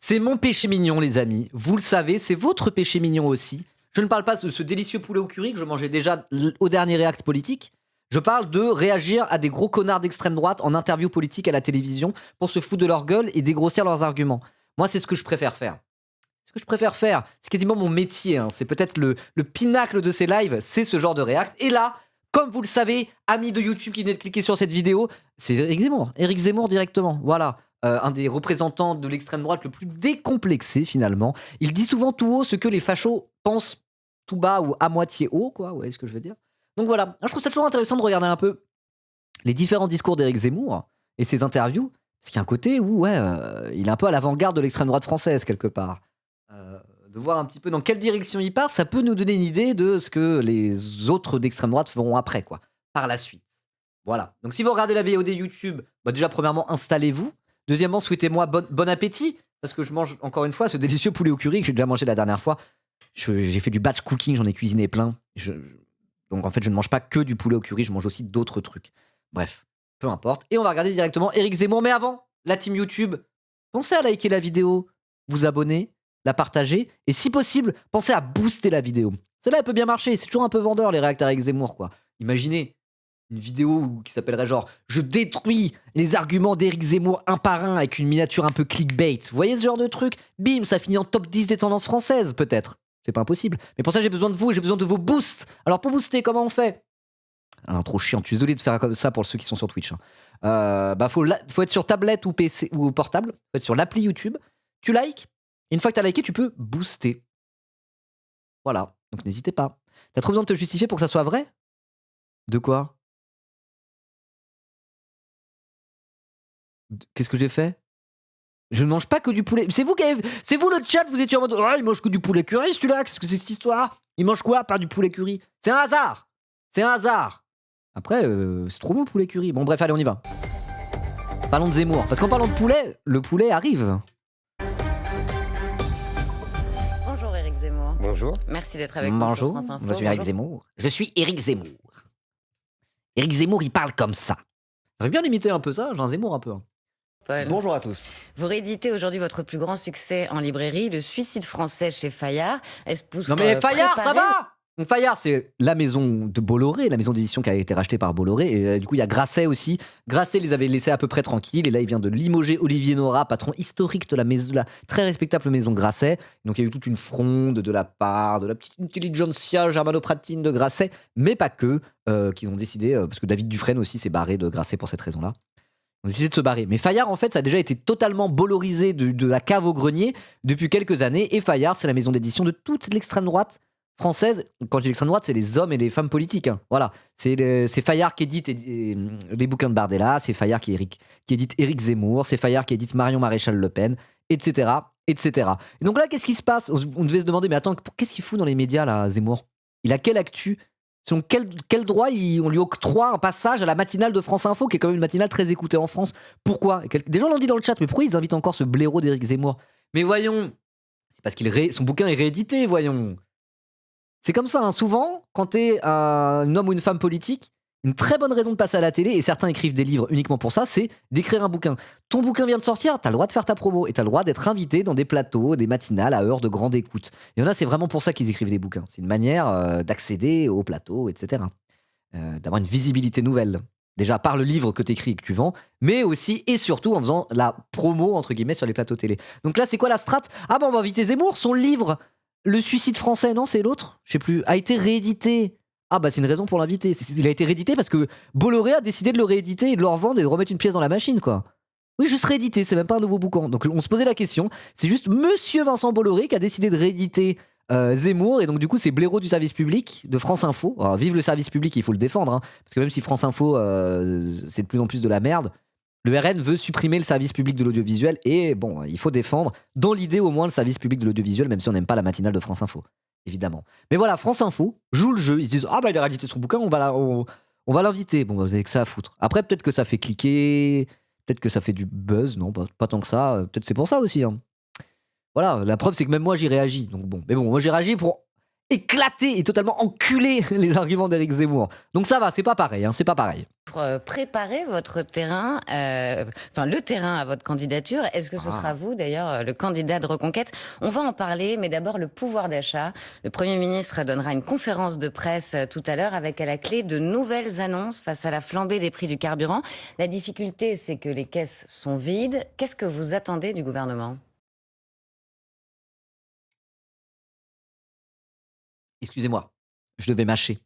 C'est mon péché mignon, les amis. Vous le savez, c'est votre péché mignon aussi. Je ne parle pas de ce délicieux poulet au curry que je mangeais déjà au dernier React politique. Je parle de réagir à des gros connards d'extrême droite en interview politique à la télévision pour se foutre de leur gueule et dégrossir leurs arguments. Moi, c'est ce que je préfère faire. C'est quasiment mon métier. C'est peut-être le pinacle de ces lives, c'est ce genre de React. Et là, comme vous le savez, amis de YouTube qui venez de cliquer sur cette vidéo, c'est Éric Zemmour. Éric Zemmour directement. Voilà. Un des représentants de l'extrême droite le plus décomplexé finalement. Il dit souvent tout haut ce que les fachos pensent tout bas ou à moitié haut, quoi. Vous voyez ce que je veux dire? Donc voilà. Je trouve ça toujours intéressant de regarder un peu les différents discours d'Éric Zemmour et ses interviews. Parce qu'il y a un côté où, il est un peu à l'avant-garde de l'extrême droite française, quelque part. De voir un petit peu dans quelle direction il part, ça peut nous donner une idée de ce que les autres d'extrême droite feront après, quoi, par la suite. Voilà. Donc si vous regardez la VOD YouTube, déjà premièrement, installez-vous. Deuxièmement, souhaitez-moi bon appétit, parce que je mange encore une fois ce délicieux poulet au curry que j'ai déjà mangé la dernière fois. J'ai fait du batch cooking, j'en ai cuisiné plein. Donc en fait, je ne mange pas que du poulet au curry, je mange aussi d'autres trucs. Bref, peu importe. Et on va regarder directement Éric Zemmour. Mais avant, la team YouTube, pensez à liker la vidéo, vous abonner, la partager, et si possible, pensez à booster la vidéo. Celle-là, elle peut bien marcher, c'est toujours un peu vendeur les réacteurs avec Zemmour, quoi. Imaginez une vidéo qui s'appellerait genre « Je détruis les arguments d'Éric Zemmour un par un » avec une miniature un peu clickbait. Vous voyez ce genre de truc? Bim, ça finit en top 10 des tendances françaises, peut-être. C'est pas impossible. Mais pour ça, j'ai besoin de vous et j'ai besoin de vos boosts. Alors pour booster, comment on fait? Alors, trop chiant, je suis désolé de faire comme ça pour ceux qui sont sur Twitch. Faut être sur tablette ou PC ou portable, faut être sur l'appli YouTube. Tu likes, une fois que t'as liké, tu peux booster. Voilà, donc n'hésitez pas. T'as trop besoin de te justifier pour que ça soit vrai? De quoi? Qu'est-ce que j'ai fait? Je ne mange pas que du poulet. C'est vous le chat, vous étiez en mode il mange que du poulet curry celui-là, qu'est-ce que c'est cette histoire? Il mange quoi par du poulet curry? C'est un hasard. C'est un hasard. Après, c'est trop bon le poulet curry. Bon bref, allez, on y va. Parlons de Zemmour, parce qu'en parlant de poulet, le poulet arrive. Bonjour Éric Zemmour. Bonjour. Merci d'être avec nous sur France Info. Je suis Éric Zemmour. Je suis Éric Zemmour. Éric Zemmour, il parle comme ça. J'aurais bien limité un peu ça, j'ai un Zemmour un peu. Paul. Bonjour à tous. Vous rééditez aujourd'hui votre plus grand succès en librairie, Le Suicide français chez Fayard. Est-ce pour Non mais Fayard, ça préparer- va. Donc Fayard, c'est la maison de Bolloré, la maison d'édition qui a été rachetée par Bolloré. Et du coup, il y a Grasset aussi. Grasset les avait laissés à peu près tranquilles. Et là, il vient de limoger Olivier Nora, patron historique de la très respectable maison Grasset. Donc il y a eu toute une fronde de la part de la petite intelligentsia germanopratine de Grasset, mais pas que, qu'ils ont décidé, parce que David Dufresne aussi s'est barré de Grasset pour cette raison-là. Ils ont décidé de se barrer. Mais Fayard, en fait, ça a déjà été totalement bollorisé de la cave au grenier depuis quelques années. Et Fayard, c'est la maison d'édition de toute l'extrême droite française. Quand je dis l'extrême droite, c'est les hommes et les femmes politiques. Voilà. C'est Fayard qui édite les bouquins de Bardella, c'est Fayard qui édite Éric Zemmour, c'est Fayard qui édite Marion Maréchal Le Pen, etc. etc. Et donc là, qu'est-ce qui se passe? On devait se demander, mais attends, qu'est-ce qu'il fout dans les médias, là, Zemmour? Il a quelle actu? Selon quel droit on lui octroie un passage à la matinale de France Info, qui est quand même une matinale très écoutée en France? Pourquoi? Des gens l'ont dit dans le chat, mais pourquoi ils invitent encore ce blaireau d'Éric Zemmour? Mais voyons, c'est parce son bouquin est réédité, voyons. C'est comme ça, souvent, quand t'es un homme ou une femme politique, une très bonne raison de passer à la télé, et certains écrivent des livres uniquement pour ça, c'est d'écrire un bouquin. Ton bouquin vient de sortir, t'as le droit de faire ta promo, et t'as le droit d'être invité dans des plateaux, des matinales à heure de grande écoute. Et il y en a, c'est vraiment pour ça qu'ils écrivent des bouquins. C'est une manière d'accéder aux plateaux, etc. D'avoir une visibilité nouvelle. Déjà par le livre que t'écris et que tu vends, mais aussi et surtout en faisant la promo, entre guillemets, sur les plateaux télé. Donc là, c'est quoi la strat? Ah on va inviter Zemmour, son livre Le Suicide français, non, c'est l'autre? Je sais plus. A été réédité. Ah c'est une raison pour l'inviter. Il a été réédité parce que Bolloré a décidé de le rééditer et de le revendre et de remettre une pièce dans la machine, quoi. Oui, juste réédité, c'est même pas un nouveau bouquin. Donc on se posait la question. C'est juste Monsieur Vincent Bolloré qui a décidé de rééditer Zemmour, et donc du coup c'est blaireau du service public de France Info. Alors, vive le service public, il faut le défendre, parce que même si France Info c'est de plus en plus de la merde, le RN veut supprimer le service public de l'audiovisuel, et bon, il faut défendre, dans l'idée au moins, le service public de l'audiovisuel, même si on n'aime pas la matinale de France Info, évidemment. Mais voilà, France Info joue le jeu, ils se disent il a réédité son bouquin, on va l'inviter. Bon, vous avez que ça à foutre. Après, peut-être que ça fait cliquer, peut-être que ça fait du buzz, non, pas tant que ça, peut-être c'est pour ça aussi. Voilà, la preuve c'est que même moi j'y réagis. Donc bon, mais bon, moi j'ai réagi pour éclaté et totalement enculé les arguments d'Éric Zemmour. Donc ça va, c'est pas pareil, c'est pas pareil. Pour préparer votre terrain, le terrain à votre candidature, est-ce que ce sera vous d'ailleurs le candidat de Reconquête? On va en parler, mais d'abord le pouvoir d'achat. Le Premier ministre donnera une conférence de presse tout à l'heure avec à la clé de nouvelles annonces face à la flambée des prix du carburant. La difficulté, c'est que les caisses sont vides. Qu'est-ce que vous attendez du gouvernement? Excusez-moi, je devais mâcher.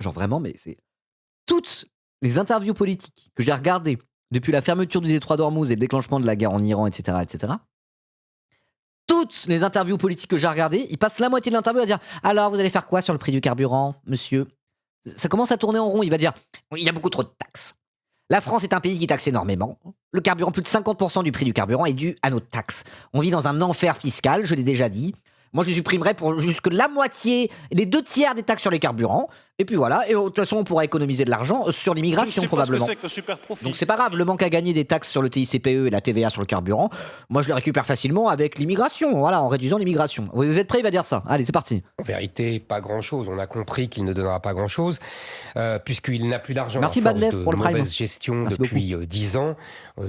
Genre vraiment, mais c'est toutes les interviews politiques que j'ai regardées depuis la fermeture du détroit d'Ormuz et le déclenchement de la guerre en Iran, etc., etc., toutes les interviews politiques que j'ai regardées, ils passent la moitié de l'interview à dire alors vous allez faire quoi sur le prix du carburant, monsieur? Ça commence à tourner en rond. Il va dire il y a beaucoup trop de taxes. La France est un pays qui taxe énormément. Le carburant, plus de 50% du prix du carburant est dû à nos taxes. On vit dans un enfer fiscal, je l'ai déjà dit. Moi, je supprimerais pour jusque la moitié, les 2 tiers des taxes sur les carburants. Et puis voilà. Et de toute façon, on pourra économiser de l'argent sur l'immigration, probablement. Donc c'est pas grave, le manque à gagner des taxes sur le TICPE et la TVA sur le carburant, moi je le récupère facilement avec l'immigration, voilà, en réduisant l'immigration. Vous êtes prêts? Il va dire ça. Allez, c'est parti. En vérité, pas grand-chose. On a compris qu'il ne donnera pas grand-chose, puisqu'il n'a plus d'argent. Merci à force Badlev de pour le prime. mauvaise gestion Merci depuis 10 ans.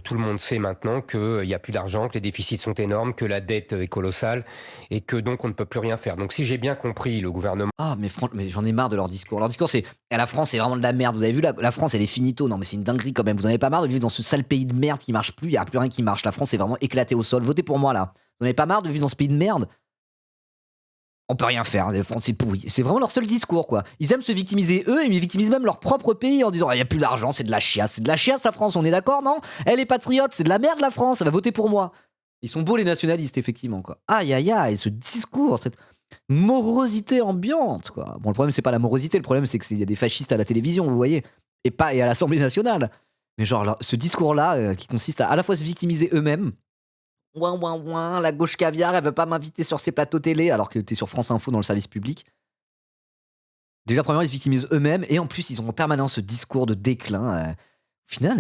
Tout le monde sait maintenant qu'il n'y a plus d'argent, que les déficits sont énormes, que la dette est colossale et que donc on ne peut plus rien faire. Donc si j'ai bien compris, le gouvernement... Ah, mais franchement, mais j'en ai marre de leur discours. Leur discours, c'est la France, c'est vraiment de la merde. Vous avez vu, la France, elle est finito. Non, mais c'est une dinguerie quand même. Vous en avez pas marre de vivre dans ce sale pays de merde qui marche plus. Il n'y a plus rien qui marche. La France est vraiment éclatée au sol. Votez pour moi, là. Vous en avez pas marre de vivre dans ce pays de merde? On peut rien faire. La France, c'est pourri. C'est vraiment leur seul discours, quoi. Ils aiment se victimiser eux et ils victimisent même leur propre pays en disant il n'y a plus d'argent, c'est de la chiasse. C'est de la chiasse, la France, on est d'accord, non? Elle est patriote, c'est de la merde, la France. Elle va voter pour moi. Ils sont beaux, les nationalistes, effectivement, quoi. Aïe, aïe, aïe. Ce discours, cette morosité ambiante, quoi. Bon, le problème, c'est pas la morosité, le problème, c'est qu'il y a des fascistes à la télévision, vous voyez, et pas et à l'Assemblée nationale. Mais genre, là, ce discours-là, qui consiste à la fois se victimiser eux-mêmes, ouin, ouin, ouin, la gauche caviar, elle veut pas m'inviter sur ses plateaux télé, alors que t'es sur France Info dans le service public. Déjà, premièrement, ils se victimisent eux-mêmes, et en plus, ils ont en permanence ce discours de déclin. Au final,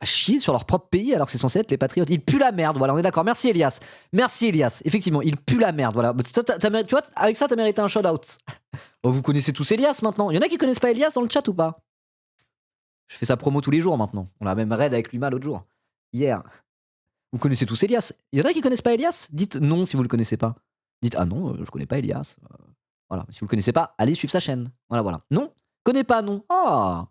à chier sur leur propre pays alors que c'est censé être les patriotes. Ils puent la merde, voilà, on est d'accord. Merci Elias. Merci Elias. Effectivement, ils puent la merde, voilà. Tu vois, avec ça, t'as mérité un shout-out. Oh, vous connaissez tous Elias maintenant. Il y en a qui connaissent pas Elias dans le chat ou pas? Je fais sa promo tous les jours maintenant. On l'a même raid avec Luma l'autre jour. Hier. Vous connaissez tous Elias. Il y en a qui connaissent pas Elias? Dites non si vous le connaissez pas. Dites ah non, je connais pas Elias. Voilà. Si vous le connaissez pas, allez suivre sa chaîne. Voilà, voilà. Non? Connais pas, non? Ah!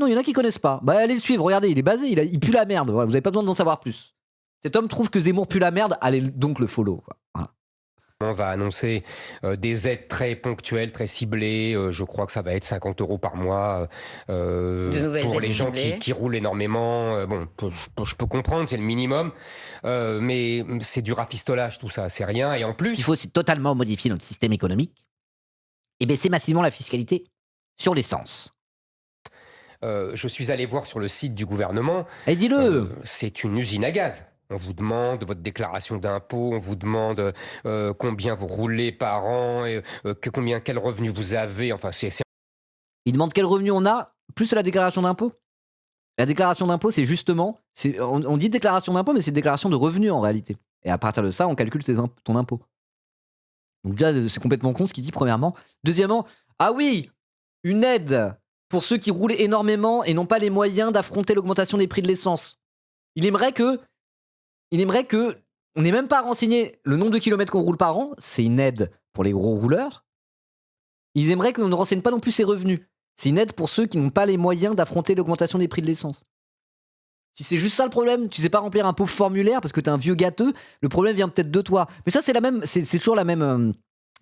Non, il y en a qui connaissent pas. Bah allez le suivre, regardez, il est basé, il pue la merde. Voilà, vous avez pas besoin d'en savoir plus. Cet homme trouve que Zemmour pue la merde, allez donc le follow, quoi. Voilà. On va annoncer des aides très ponctuelles, très ciblées. Je crois que ça va être 50 € par mois pour les gens qui roulent énormément. Je peux comprendre, c'est le minimum. Mais c'est du rafistolage, tout ça, c'est rien. Et en plus... Ce qu'il faut, c'est totalement modifier notre système économique et baisser massivement la fiscalité sur l'essence. Je suis allé voir sur le site du gouvernement. Et dis-le. C'est une usine à gaz. On vous demande votre déclaration d'impôt, on vous demande combien vous roulez par an, quel revenu vous avez. Enfin, Il demande quel revenu on a, plus la déclaration d'impôt. La déclaration d'impôt, c'est justement... on dit déclaration d'impôt, mais c'est déclaration de revenu en réalité. Et à partir de ça, on calcule ton impôt. Donc déjà, c'est complètement con ce qu'il dit, premièrement. Deuxièmement, ah oui, une aide pour ceux qui roulent énormément et n'ont pas les moyens d'affronter l'augmentation des prix de l'essence. Il aimerait que on n'ait même pas renseigné le nombre de kilomètres qu'on roule par an, c'est une aide pour les gros rouleurs. Ils aimeraient qu'on ne renseigne pas non plus ses revenus. C'est une aide pour ceux qui n'ont pas les moyens d'affronter l'augmentation des prix de l'essence. Si c'est juste ça le problème, tu sais pas remplir un pauvre formulaire parce que t'es un vieux gâteux, le problème vient peut-être de toi. Mais ça, c'est toujours la même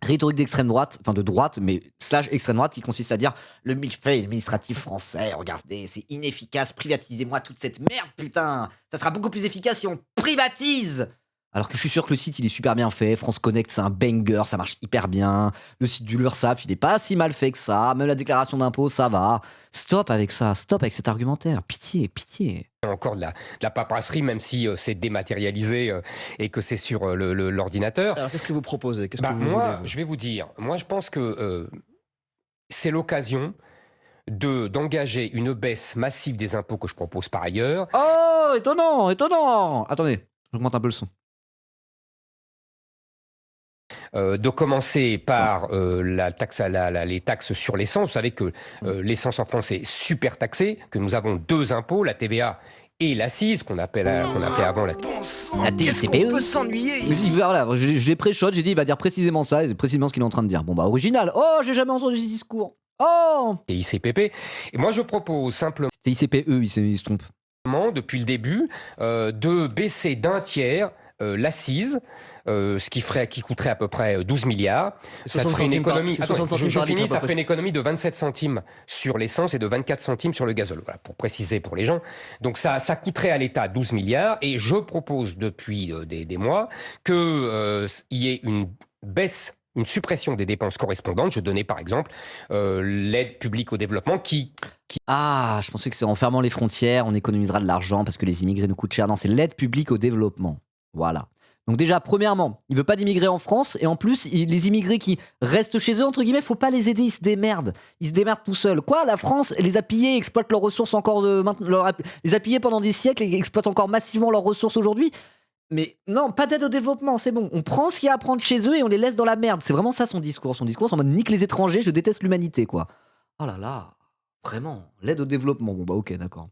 rhétorique d'extrême droite, enfin de droite, mais slash extrême droite, qui consiste à dire le millefeuille administratif français, regardez, c'est inefficace, privatisez-moi toute cette merde, putain, ça sera beaucoup plus efficace si on privatise. Alors que je suis sûr que le site il est super bien fait, France Connect c'est un banger, ça marche hyper bien, le site du Lursaf il est pas si mal fait que ça, même la déclaration d'impôt ça va. Stop avec ça, stop avec cet argumentaire, pitié, pitié. Encore de la paperasserie, même si c'est dématérialisé et que c'est sur l'ordinateur. Alors qu'est-ce que vous proposez? Moi, je vais vous dire, moi je pense que c'est l'occasion d'engager une baisse massive des impôts que je propose par ailleurs. Oh, étonnant, étonnant. Attendez, j'augmente un peu le son. de commencer par les taxes sur l'essence. Vous savez que l'essence en France est super taxée, que nous avons 2 impôts, la TVA et l'accise, qu'on appelait avant la TICPE. Voilà, je l'ai pré-shot, j'ai dit il va dire précisément ça, et c'est précisément ce qu'il est en train de dire. Bon bah original. Oh, j'ai jamais entendu ce discours. Oh. TICPP. Et moi je propose simplement TICPE, il se trompe. Depuis le début, de baisser d'un tiers l'accise, qui coûterait à peu près 12 milliards. Ça ferait une économie. Ça ferait une économie de 27 centimes sur l'essence et de 24 centimes sur le gazole. Voilà, pour préciser pour les gens. Donc ça coûterait à l'État 12 milliards. Et je propose depuis des mois qu'il y ait une suppression des dépenses correspondantes. Je donnais par exemple l'aide publique au développement Ah, je pensais que c'est en fermant les frontières, on économisera de l'argent parce que les immigrés nous coûtent cher. Non, c'est l'aide publique au développement. Voilà. Donc déjà, premièrement, il veut pas d'immigrés en France, et en plus, les immigrés qui restent chez eux, entre guillemets, faut pas les aider, ils se démerdent. Ils se démerdent tout seuls. Quoi, la France les a pillés, exploite leurs ressources les a pillés pendant des siècles et exploite encore massivement leurs ressources aujourd'hui. Mais non, pas d'aide au développement, c'est bon. On prend ce qu'il y a à prendre chez eux et on les laisse dans la merde. C'est vraiment ça son discours. Son discours, c'est en mode nique les étrangers, je déteste l'humanité, quoi. Oh là là, vraiment, l'aide au développement. Bon bah ok, d'accord.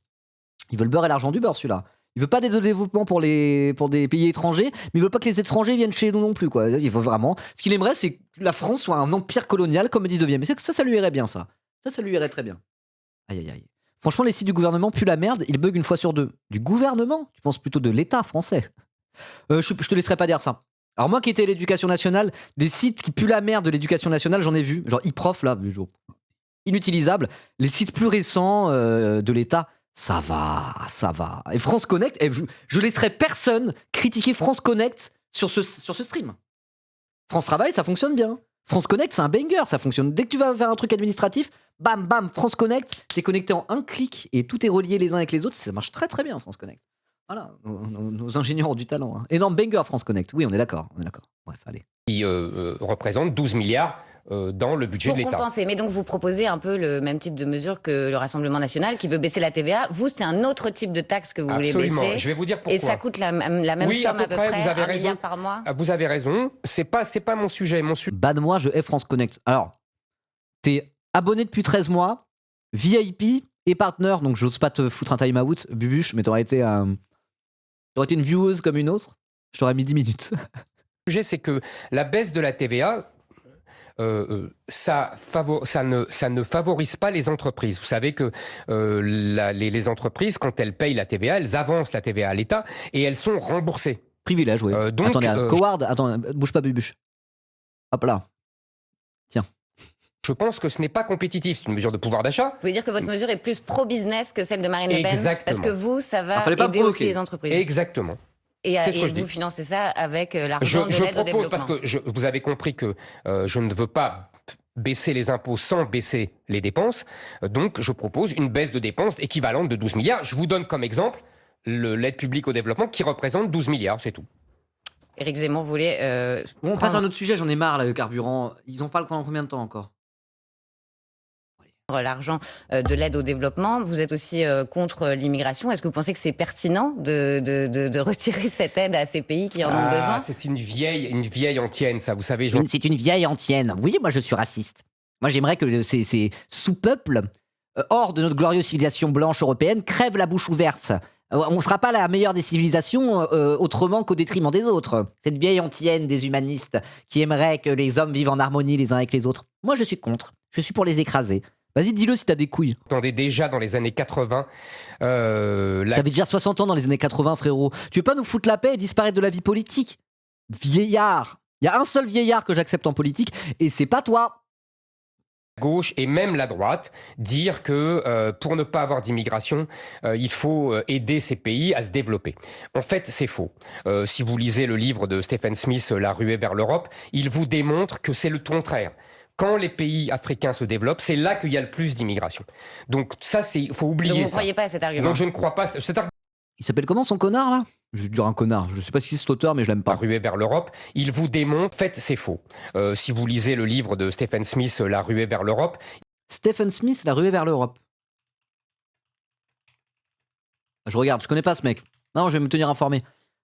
Il veut le beurre et l'argent du beurre, celui-là. Il veut pas d'aide au développement pour des pays étrangers, mais il veut pas que les étrangers viennent chez nous non plus, quoi. Il veut vraiment. Ce qu'il aimerait, c'est que la France soit un empire colonial comme au 19e. Mais ça lui irait bien, ça. Ça lui irait très bien. Aïe aïe aïe. Franchement, les sites du gouvernement puent la merde, ils bug une fois sur deux. Du gouvernement? Tu penses plutôt de l'État français? Je te laisserai pas dire ça. Alors moi qui étais à l'éducation nationale, des sites qui puent la merde de l'éducation nationale, j'en ai vu. Genre e-prof, là, inutilisable. Les sites plus récents de l'État, ça va. Et France Connect, je laisserai personne critiquer France Connect sur ce stream. France Travail, ça fonctionne bien. France Connect, c'est un banger, ça fonctionne. Dès que tu vas faire un truc administratif, bam, bam, France Connect, t'es connecté en un clic et tout est relié les uns avec les autres. Ça marche très très bien, France Connect. Voilà, nos ingénieurs ont du talent. Hein. Énorme banger, France Connect. Oui, on est d'accord. Bref, allez. Qui représente 12 milliards dans le budget de l'État. Pour compenser, mais donc vous proposez un peu le même type de mesure que le Rassemblement national qui veut baisser la TVA. Vous, c'est un autre type de taxe que vous voulez baisser. Je vais vous dire pourquoi. Et ça coûte la même somme à peu près, 1 milliard par mois. Vous avez raison, c'est pas mon sujet. Banne-moi, je hais France Connect. Alors, t'es abonné depuis 13 mois, VIP et partner, donc j'ose pas te foutre un time-out, Bubuche, mais t'aurais été une vieweuse comme une autre, je t'aurais mis 10 minutes. Le sujet, c'est que la baisse de la TVA, ça ne favorise pas les entreprises. Vous savez que les entreprises, quand elles payent la TVA, elles avancent la TVA à l'État et elles sont remboursées. Privilège, oui. Attendez, Coward, attends, bouge pas Bubuche. Hop là. Tiens. Je pense que ce n'est pas compétitif, c'est une mesure de pouvoir d'achat. Vous voulez dire que votre mesure est plus pro-business que celle de Marine Le Pen? Exactement. Parce que vous, ça va aider aussi les entreprises. Exactement. Et vous financez ça avec l'argent de l'aide au développement. Parce que vous avez compris que je ne veux pas baisser les impôts sans baisser les dépenses. Donc, je propose une baisse de dépenses équivalente de 12 milliards. Je vous donne comme exemple l'aide publique au développement qui représente 12 milliards, c'est tout. Éric Zemmour voulait... on passe à un autre sujet, j'en ai marre, là, le carburant. Ils en parlent pendant combien de temps encore? L'argent de l'aide au développement. Vous êtes aussi contre l'immigration. Est-ce que vous pensez que c'est pertinent de retirer cette aide à ces pays qui en ont besoin? C'est une vieille antienne, ça, vous savez. C'est une vieille antienne. Oui, moi je suis raciste. Moi j'aimerais que ces sous-peuples, hors de notre glorieuse civilisation blanche européenne, crèvent la bouche ouverte. On ne sera pas la meilleure des civilisations autrement qu'au détriment des autres. Cette vieille antienne des humanistes qui aimerait que les hommes vivent en harmonie les uns avec les autres. Moi je suis contre. Je suis pour les écraser. Vas-y, dis-le si t'as des couilles. Attendez, déjà dans les années 80... T'avais déjà 60 ans dans les années 80, frérot. Tu veux pas nous foutre la paix et disparaître de la vie politique? Vieillard. Il y a un seul vieillard que j'accepte en politique, et c'est pas toi. Gauche et même la droite dire que pour ne pas avoir d'immigration, il faut aider ces pays à se développer. En fait, c'est faux. Si vous lisez le livre de Stephen Smith, La ruée vers l'Europe, il vous démontre que c'est le contraire. Quand les pays africains se développent, c'est là qu'il y a le plus d'immigration. Donc ça, il faut oublier ça. Donc vous ne croyez pas à cet argument? Donc je ne crois pas. Cet argument. Il s'appelle comment son connard là? Je vais dire un connard. Je sais pas si c'est cet auteur, mais je l'aime pas. La ruée vers l'Europe, il vous démontre. En fait, c'est faux. Si vous lisez le livre de Stephen Smith, La ruée vers l'Europe. Stephen Smith, La ruée vers l'Europe. Je regarde, je connais pas ce mec. Non, je vais me tenir informé.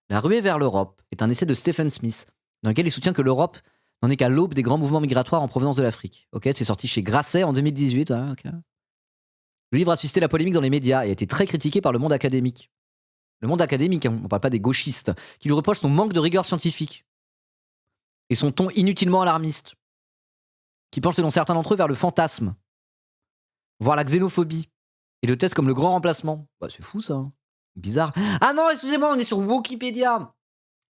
La ruée vers l'Europe est un essai de Stephen Smith, dans lequel il soutient que l'Europe n'en est qu'à l'aube des grands mouvements migratoires en provenance de l'Afrique. Ok, c'est sorti chez Grasset en 2018. Ah, okay. Le livre a suscité la polémique dans les médias et a été très critiqué par le monde académique. Le monde académique, on ne parle pas des gauchistes, qui lui reprochent son manque de rigueur scientifique et son ton inutilement alarmiste, qui penche selon certains d'entre eux vers le fantasme, voire la xénophobie, et le test comme le grand remplacement. Bah, c'est fou ça, hein. Bizarre. Ah non, excusez-moi, on est sur Wikipédia.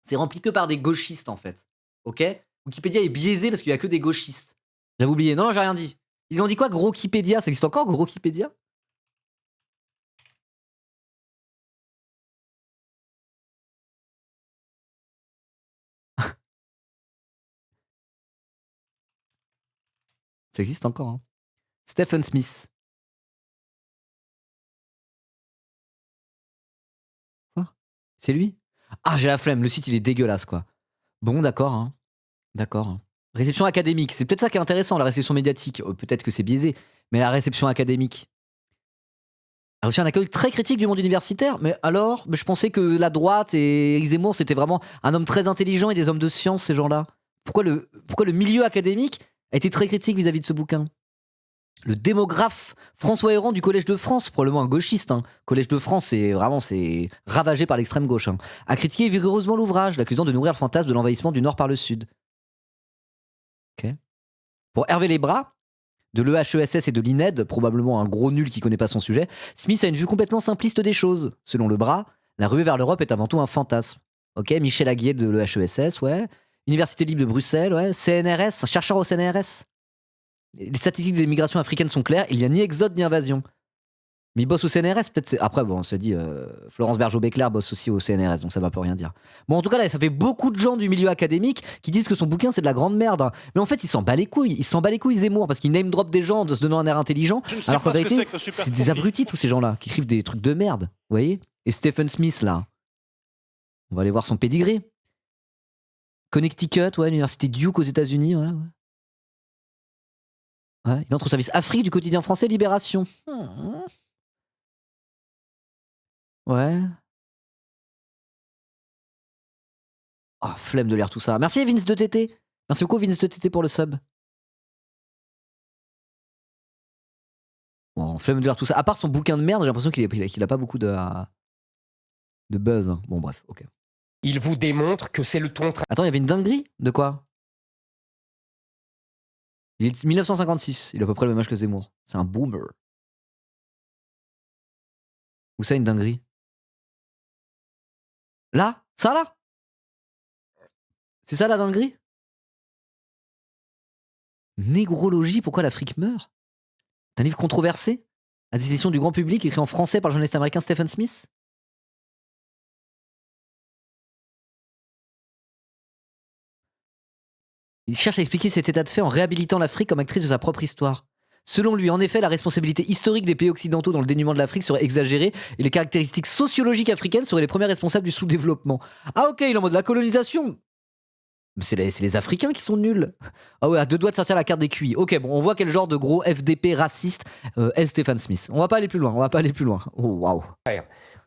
C'est rempli que par des gauchistes en fait. Ok, Wikipédia est biaisé parce qu'il n'y a que des gauchistes. J'avais oublié. Non, j'ai rien dit. Ils ont dit quoi, Grokipédia? Ça existe encore, Grokipédia? Ça existe encore, hein. Stephen Smith. Quoi? C'est lui? Ah, j'ai la flemme, le site il est dégueulasse quoi. Bon, d'accord, hein. D'accord. Réception académique, c'est peut-être ça qui est intéressant, la réception médiatique. Peut-être que c'est biaisé, mais la réception académique a reçu un accueil très critique du monde universitaire. Mais alors, je pensais que la droite et Éric Zemmour, c'était vraiment un homme très intelligent et des hommes de science, ces gens-là. Pourquoi le milieu académique a été très critique vis-à-vis de ce bouquin? Le démographe François Héran du Collège de France, probablement un gauchiste, hein. Collège de France, c'est ravagé par l'extrême gauche, hein, a critiqué vigoureusement l'ouvrage, l'accusant de nourrir le fantasme de l'envahissement du Nord par le Sud. Ok. Pour Hervé Lebras, de l'EHESS et de l'INED, probablement un gros nul qui connaît pas son sujet, Smith a une vue complètement simpliste des choses. Selon Lebras, la ruée vers l'Europe est avant tout un fantasme. Ok, Michel Aguier de l'EHESS, ouais. Université libre de Bruxelles, ouais. CNRS, chercheur au CNRS. Les statistiques des migrations africaines sont claires, il n'y a ni exode ni invasion. Mais il bosse au CNRS, peut-être. Après, bon, on se dit, Florence Bergeau-Beckler bosse aussi au CNRS, donc ça va pas rien dire. Bon, en tout cas, là, ça fait beaucoup de gens du milieu académique qui disent que son bouquin, c'est de la grande merde, hein. Mais en fait, il s'en bat les couilles. Il s'en bat les couilles, Zemmour, parce qu'il name drop des gens en se donnant un air intelligent. Alors qu'en vérité, c'est des abrutis, tous ces gens-là, qui écrivent des trucs de merde. Vous voyez? Et Stephen Smith, là. On va aller voir son pédigré. Connecticut, ouais, l'université Duke aux États-Unis, ouais. Ouais, il entre au service Afrique du quotidien français Libération. Ouais. Ah, flemme de lire tout ça. Merci Vince de TT. Merci beaucoup Vince de TT pour le sub. Bon, flemme de lire tout ça. À part son bouquin de merde, j'ai l'impression qu'il a pas beaucoup de buzz, hein. Bon, bref, ok. Il vous démontre que c'est le ton... Attends, il y avait une dinguerie? De quoi? Il est 1956. Il a à peu près le même âge que Zemmour. C'est un boomer. Où ça, une dinguerie? Là? Ça, là? C'est ça, la dinguerie? Négrologie, pourquoi l'Afrique meurt? C'est un livre controversé? À destination du grand public, écrit en français par le journaliste américain Stephen Smith? Il cherche à expliquer cet état de fait en réhabilitant l'Afrique comme actrice de sa propre histoire. Selon lui, en effet, la responsabilité historique des pays occidentaux dans le dénuement de l'Afrique serait exagérée et les caractéristiques sociologiques africaines seraient les premières responsables du sous-développement. Ah ok, il est en mode la colonisation. Mais c'est les Africains qui sont nuls. Ah ouais, à deux doigts de sortir la carte des QI. Ok, bon, on voit quel genre de gros FDP raciste est Stephen Smith. On va pas aller plus loin, Oh waouh.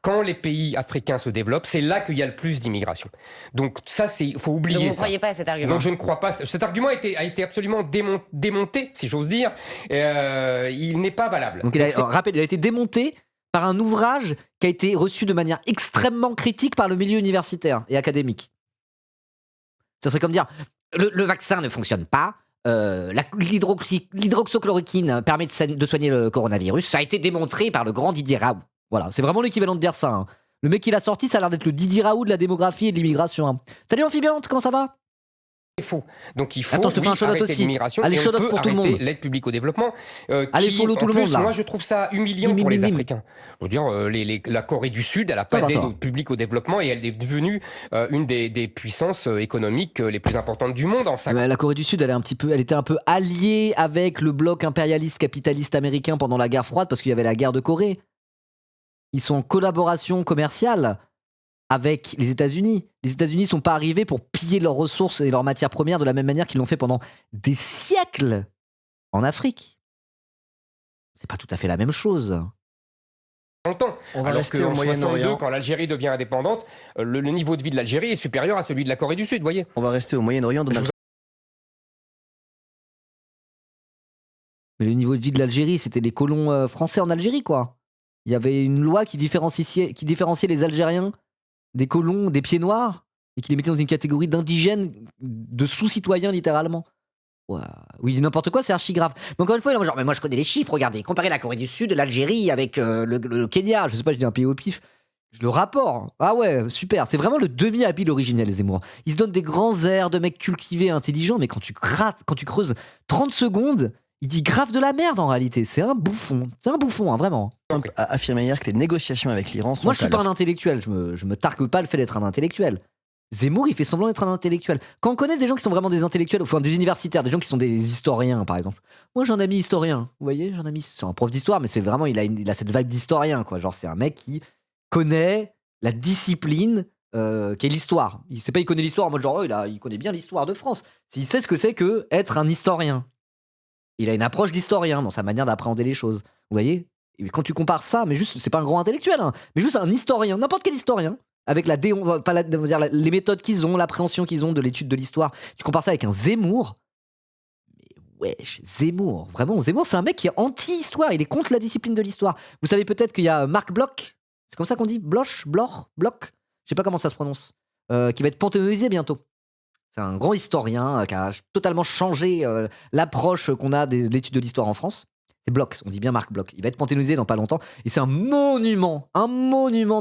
Quand les pays africains se développent, c'est là qu'il y a le plus d'immigration. Donc ça, il faut oublier ça. Donc vous ne croyez pas à cet argument? Donc je ne crois pas. Cet argument a été absolument démonté, si j'ose dire. Il n'est pas valable. Donc il a été démonté par un ouvrage qui a été reçu de manière extrêmement critique par le milieu universitaire et académique. Ça serait comme dire, le vaccin ne fonctionne pas, l'hydroxychloroquine permet de soigner le coronavirus, ça a été démontré par le grand Didier Raoult. Voilà, c'est vraiment l'équivalent de dire ça, hein. Le mec qui l'a sorti, ça a l'air d'être le Didier Raoult de la démographie et de l'immigration, hein. Salut Amphibiante, comment ça va? C'est faux. Donc il faut Attends, je te fais un shout-out aussi. l'immigration. Allez, shout-out pour tout le monde. L'aide publique au développement. Allez, follow tout le monde là. Moi, je trouve ça humiliant pour les Africains. Je veux dire, la Corée du Sud, elle n'a pas d'aide publique au développement et elle est devenue une des puissances économiques les plus importantes du monde en 5 ans. La Corée du Sud, elle était un peu alliée avec le bloc impérialiste capitaliste américain pendant la guerre froide parce qu'il y avait la guerre de Corée. Ils sont en collaboration commerciale avec les États-Unis. Les États-Unis sont pas arrivés pour piller leurs ressources et leurs matières premières de la même manière qu'ils l'ont fait pendant des siècles en Afrique. C'est pas tout à fait la même chose. Longtemps. On va alors rester au Moyen-Orient. Quand l'Algérie devient indépendante, le niveau de vie de l'Algérie est supérieur à celui de la Corée du Sud, voyez. On va rester au Moyen-Orient. Mais le niveau de vie de l'Algérie, c'était les colons français en Algérie, quoi. Il y avait une loi qui différenciait les Algériens des colons, des pieds noirs, et qui les mettait dans une catégorie d'indigènes, de sous-citoyens, littéralement. Ouais. Oui, n'importe quoi, c'est archi grave. Mais encore une fois, genre, mais moi je connais les chiffres, regardez, comparez la Corée du Sud, l'Algérie avec le Kenya, je sais pas, je dis un pays au pif. Le rapport, ah ouais, super, c'est vraiment le demi-habile originel, Zemmour. Il se donne des grands airs de mec cultivé, intelligent, mais quand tu creuses 30 secondes, il dit grave de la merde en réalité. C'est un bouffon, hein, vraiment. Trump a affirmé hier que les négociations avec l'Iran sont. Moi, je suis pas un intellectuel, je me targue pas le fait d'être un intellectuel. Zemmour, il fait semblant d'être un intellectuel. Quand on connaît des gens qui sont vraiment des intellectuels, enfin des universitaires, des gens qui sont des historiens, par exemple. Moi, j'ai un ami historien, vous voyez, c'est un prof d'histoire, mais c'est vraiment, il a cette vibe d'historien, quoi. Genre, c'est un mec qui connaît la discipline qu'est l'histoire. C'est pas il connaît l'histoire en mode genre, il connaît bien l'histoire de France. Il sait ce que c'est que être un historien. Il a une approche d'historien dans sa manière d'appréhender les choses. Vous voyez ? Et quand tu compares ça, mais juste, c'est pas un grand intellectuel, hein, mais juste un historien, n'importe quel historien, avec les méthodes qu'ils ont, l'appréhension qu'ils ont de l'étude de l'histoire. Tu compares ça avec un Zemmour. Mais wesh, Zemmour. Vraiment, Zemmour, c'est un mec qui est anti-histoire. Il est contre la discipline de l'histoire. Vous savez peut-être qu'il y a Marc Bloch. C'est comme ça qu'on dit ? Bloch ? Je sais pas comment ça se prononce. Qui va être panthéonisé bientôt. C'est un grand historien qui a totalement changé l'approche qu'on a de l'étude de l'histoire en France. C'est Bloch, on dit bien Marc Bloch. Il va être panthéonisé dans pas longtemps. Et c'est un monument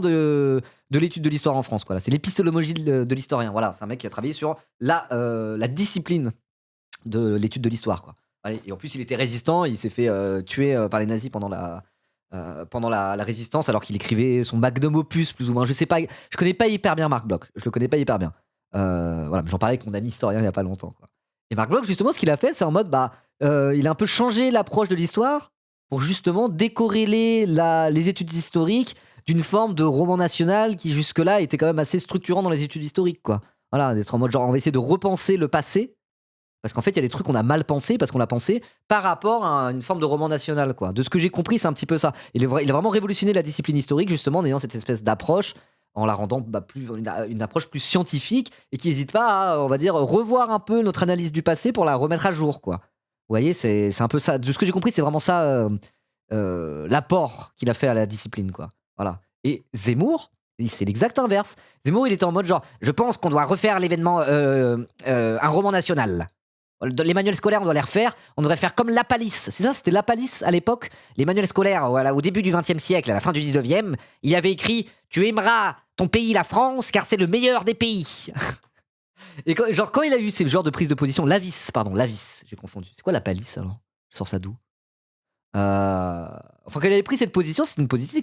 de l'étude de l'histoire en France. Quoi. C'est l'épistémologie de l'historien. Voilà, c'est un mec qui a travaillé sur la discipline de l'étude de l'histoire. Quoi. Et en plus, il était résistant. Il s'est fait tuer par les nazis pendant la résistance, alors qu'il écrivait son magnum opus, plus ou moins. Je connais pas hyper bien Marc Bloch. Je le connais pas hyper bien. Voilà, mais j'en parlais avec mon ami historien il y a pas longtemps. Quoi. Et Marc Bloch, justement, ce qu'il a fait, c'est en mode, il a un peu changé l'approche de l'histoire pour justement décorréler les études historiques d'une forme de roman national qui jusque-là était quand même assez structurant dans les études historiques. Quoi. Voilà, d'être en mode genre, on va essayer de repenser le passé. Parce qu'en fait, il y a des trucs qu'on a mal pensé parce qu'on l'a pensé par rapport à une forme de roman national. Quoi. De ce que j'ai compris, c'est un petit peu ça. Il a vraiment révolutionné la discipline historique, justement, en ayant cette espèce d'approche, en la rendant une approche plus scientifique et qui n'hésite pas à, on va dire, revoir un peu notre analyse du passé pour la remettre à jour. Quoi. Vous voyez, c'est un peu ça. De ce que j'ai compris, c'est vraiment ça l'apport qu'il a fait à la discipline. Quoi. Voilà. Et Zemmour, c'est l'exact inverse. Zemmour, il était en mode genre, je pense qu'on doit refaire l'événement, un roman national. Les manuels scolaires, on doit les refaire. On devrait faire comme La Palisse. C'est ça, c'était La Palisse à l'époque. Les manuels scolaires, voilà, au début du XXe siècle, à la fin du XIXe, il y avait écrit « Tu aimeras ton pays, la France, car c'est le meilleur des pays. » Et quand il a eu ce genre de prise de position, Lavis, j'ai confondu. C'est quoi La Palisse alors ? Je sors ça d'où ? Quand il avait pris cette position, c'est une position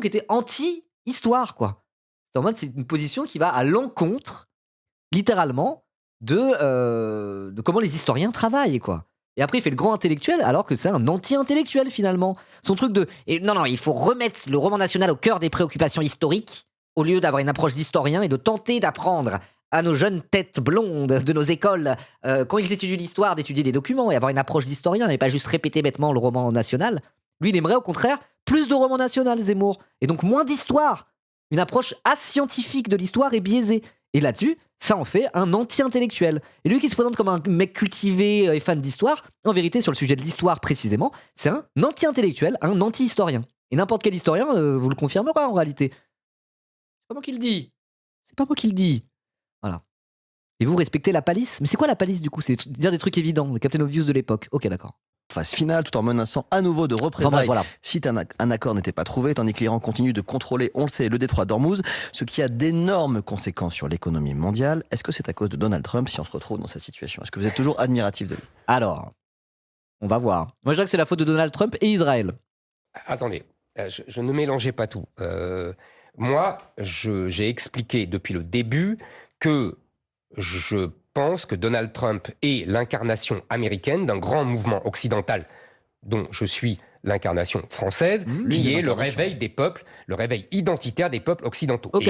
qui était anti-histoire, quoi. C'est une position qui va à l'encontre, littéralement, de comment les historiens travaillent, quoi. Et après, il fait le grand intellectuel, alors que c'est un anti-intellectuel, finalement. Son truc non, il faut remettre le roman national au cœur des préoccupations historiques, au lieu d'avoir une approche d'historien et de tenter d'apprendre à nos jeunes têtes blondes de nos écoles, quand ils étudient l'histoire, d'étudier des documents et avoir une approche d'historien et pas juste répéter bêtement le roman national. Lui, il aimerait au contraire plus de roman national, Zemmour, et donc moins d'histoire. Une approche ascientifique de l'histoire est biaisée. Et là-dessus, ça en fait un anti-intellectuel. Et lui qui se présente comme un mec cultivé et fan d'histoire, en vérité, sur le sujet de l'histoire précisément, c'est un anti-intellectuel, un anti-historien. Et n'importe quel historien vous le confirmera en réalité. C'est pas moi qui le dis. Voilà. Et vous respectez La Palisse ? Mais c'est quoi La Palisse du coup ? C'est dire des trucs évidents, le Captain Obvious de l'époque. Ok, d'accord. Phase finale, tout en menaçant à nouveau de représailles si un accord n'était pas trouvé, tandis que l'Iran continue de contrôler, on le sait, le détroit d'Ormuz, ce qui a d'énormes conséquences sur l'économie mondiale. Est-ce que c'est à cause de Donald Trump si on se retrouve dans cette situation ? Est-ce que vous êtes toujours admiratif de lui ? Alors, on va voir. Moi, je dirais que c'est la faute de Donald Trump et Israël. Attendez, je ne mélangeais pas tout. Moi, j'ai expliqué depuis le début que je pense que Donald Trump est l'incarnation américaine d'un grand mouvement occidental dont je suis l'incarnation française, qui est le réveil des peuples, le réveil identitaire des peuples occidentaux. Ok.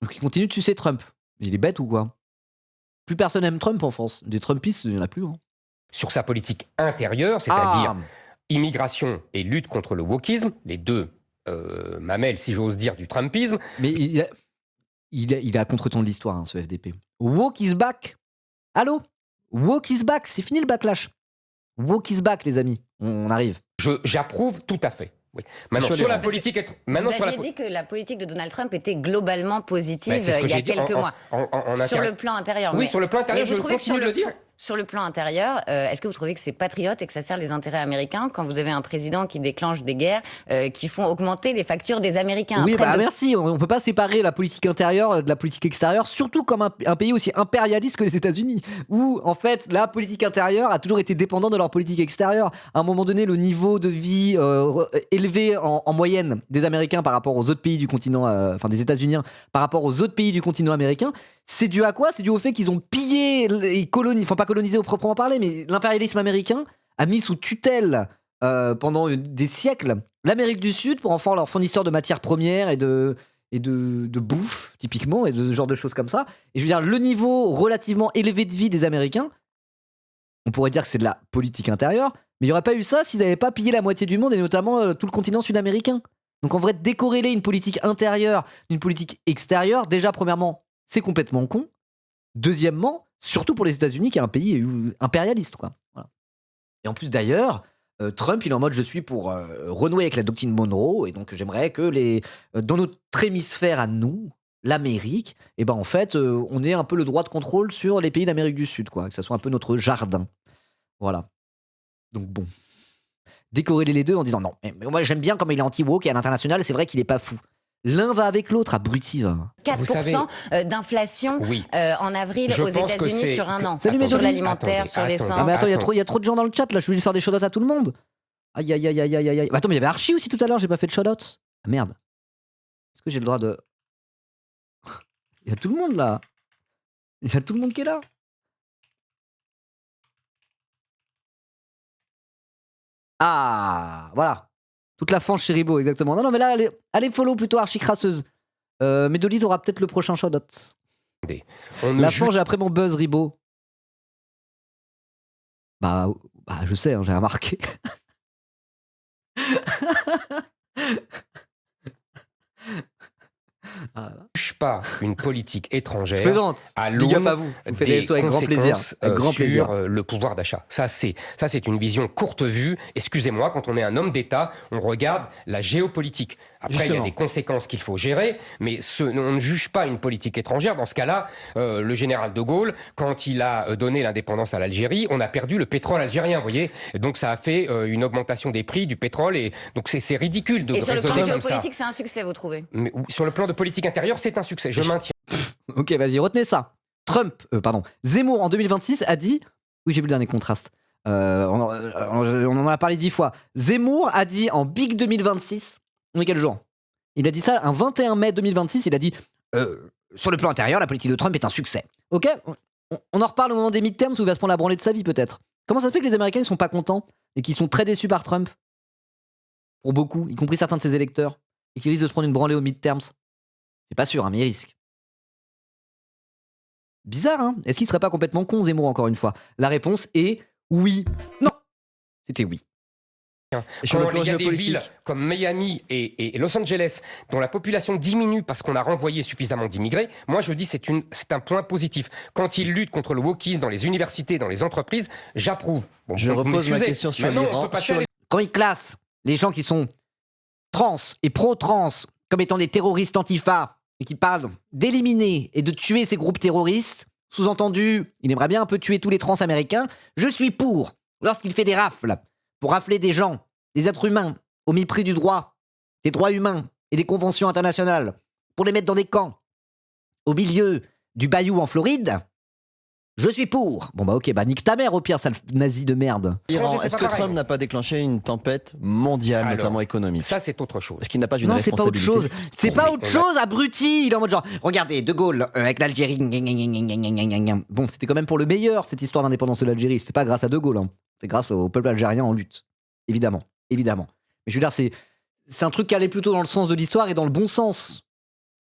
Donc il continue de sucer Trump. Il est bête ou quoi ? Plus personne aime Trump en France. Des Trumpistes, il n'y en a plus. Hein. Sur sa politique intérieure, c'est-à-dire immigration et lutte contre le wokisme, les deux mamelles, si j'ose dire, du Trumpisme. Mais il a contre-ton de l'histoire, hein, ce FDP. Woke is back. Allô ? Woke is back. C'est fini le backlash. Woke is back, les amis. On arrive. J'approuve tout à fait. Oui. Maintenant, sur la politique... Vous aviez dit que la politique de Donald Trump était globalement positive il y a quelques mois. Sur le plan intérieur. Oui, sur le plan intérieur, je continue de le dire. Sur le plan intérieur, est-ce que vous trouvez que c'est patriote et que ça sert les intérêts américains quand vous avez un président qui déclenche des guerres qui font augmenter les factures des Américains? Oui, merci. On ne peut pas séparer la politique intérieure de la politique extérieure, surtout comme un pays aussi impérialiste que les États-Unis, où en fait la politique intérieure a toujours été dépendante de leur politique extérieure. À un moment donné, le niveau de vie élevé en moyenne des Américains par rapport aux autres pays du continent, enfin des États-Unis par rapport aux autres pays du continent américain, c'est dû à quoi? C'est dû au fait qu'ils ont pillé et colonisé, enfin pas colonisé au proprement parler, mais l'impérialisme américain a mis sous tutelle pendant des siècles l'Amérique du Sud pour en faire leur fournisseur de matières premières et de bouffe, typiquement, et de ce genre de choses comme ça. Et je veux dire, le niveau relativement élevé de vie des Américains, on pourrait dire que c'est de la politique intérieure, mais il n'y aurait pas eu ça s'ils n'avaient pas pillé la moitié du monde, et notamment tout le continent sud-américain. Donc en vrai, décorréler une politique intérieure d'une politique extérieure, déjà, premièrement, c'est complètement con. Deuxièmement, surtout pour les États-Unis, qui est un pays impérialiste, quoi. Voilà. Et en plus, d'ailleurs, Trump, il est en mode je suis pour renouer avec la doctrine Monroe, et donc j'aimerais que dans notre hémisphère à nous, l'Amérique, et ben en fait, on ait un peu le droit de contrôle sur les pays d'Amérique du Sud, quoi, que ça soit un peu notre jardin. Voilà. Donc bon. Décorréler les deux en disant non, mais moi j'aime bien comme il est anti-woke et à l'international, c'est vrai qu'il est pas fou. L'un va avec l'autre, abruti. 4% d'inflation en avril aux États-Unis sur un an. Salut, sur l'alimentaire, sur l'essence. Ah mais attends, il y a trop de gens dans le chat là, je suis obligé de faire des shout-outs à tout le monde. Aïe aïe aïe aïe aïe aïe. Attends, mais il y avait Archie aussi tout à l'heure, j'ai pas fait de shout-outs. Ah merde. Est-ce que j'ai le droit de... Il y a tout le monde là. Il y a tout le monde qui est là. Ah, voilà. Toute la fange chez Ribot, exactement. Non, mais là, allez follow plutôt Archie crasseuse. Médolite aura peut-être le prochain shout-out. La fange est après mon buzz, Ribot. Bah, je sais, hein, j'ai remarqué. Pas une politique étrangère. Je plaisante. À l'aune à vous. Vous faites des avec grand plaisir. Avec grand plaisir. Sur le pouvoir d'achat. Ça, c'est une vision courte vue. Excusez-moi, quand on est un homme d'État, on regarde la géopolitique. Après, il y a des conséquences qu'il faut gérer, mais on ne juge pas une politique étrangère. Dans ce cas-là, le général de Gaulle, quand il a donné l'indépendance à l'Algérie, on a perdu le pétrole algérien, vous voyez. Donc ça a fait une augmentation des prix du pétrole, et donc c'est ridicule de raisonner comme ça. Et sur le plan géopolitique, c'est un succès, vous trouvez? Mais sur le plan de politique intérieure, c'est un succès. Je maintiens. Ok, vas-y, retenez ça. Zemmour en 2026 a dit... Oui, j'ai vu le dernier contraste. On en a parlé 10 fois. Zemmour a dit en Big 2026... On est quel jour? Il a dit ça un 21 mai 2026, il a dit sur le plan intérieur, la politique de Trump est un succès. Ok, on en reparle au moment des midterms où il va se prendre la branlée de sa vie peut-être. Comment ça se fait que les Américains ne sont pas contents et qu'ils sont très déçus par Trump? Pour beaucoup, y compris certains de ses électeurs, et qu'ils risquent de se prendre une branlée aux midterms. C'est pas sûr, hein, mais ils risquent. Bizarre, hein? Est-ce qu'il serait pas complètement con, Zemmour, encore une fois? La réponse est oui. Non, c'était oui. Quand il y a des villes comme Miami et Los Angeles dont la population diminue parce qu'on a renvoyé suffisamment d'immigrés, moi je dis c'est un point positif. Quand ils luttent contre le wokisme dans les universités, dans les entreprises, j'approuve. Bon, je repose ma question sur l'Iran. Quand ils classent les gens qui sont trans et pro-trans comme étant des terroristes antifa et qui parlent d'éliminer et de tuer ces groupes terroristes, sous-entendu, il aimerait bien un peu tuer tous les trans américains, je suis pour, lorsqu'il fait des rafles, pour rafler des gens, des êtres humains, au mépris du droit, des droits humains et des conventions internationales, pour les mettre dans des camps, au milieu du bayou en Floride, je suis pour. Bon bah ok, bah nique ta mère au pire, sale nazi de merde. Iran, est-ce que Trump n'a pas déclenché une tempête mondiale, notamment économique? Ça c'est autre chose. Est-ce qu'il n'a pas une responsabilité? Non, c'est pas autre chose. C'est pas autre chose, abruti. Il est en mode genre, regardez, De Gaulle avec l'Algérie. Bon, c'était quand même pour le meilleur cette histoire d'indépendance de l'Algérie. C'était pas grâce à De Gaulle, hein. C'est grâce au peuple algérien en lutte. Évidemment. Mais je veux dire, c'est un truc qui allait plutôt dans le sens de l'histoire et dans le bon sens.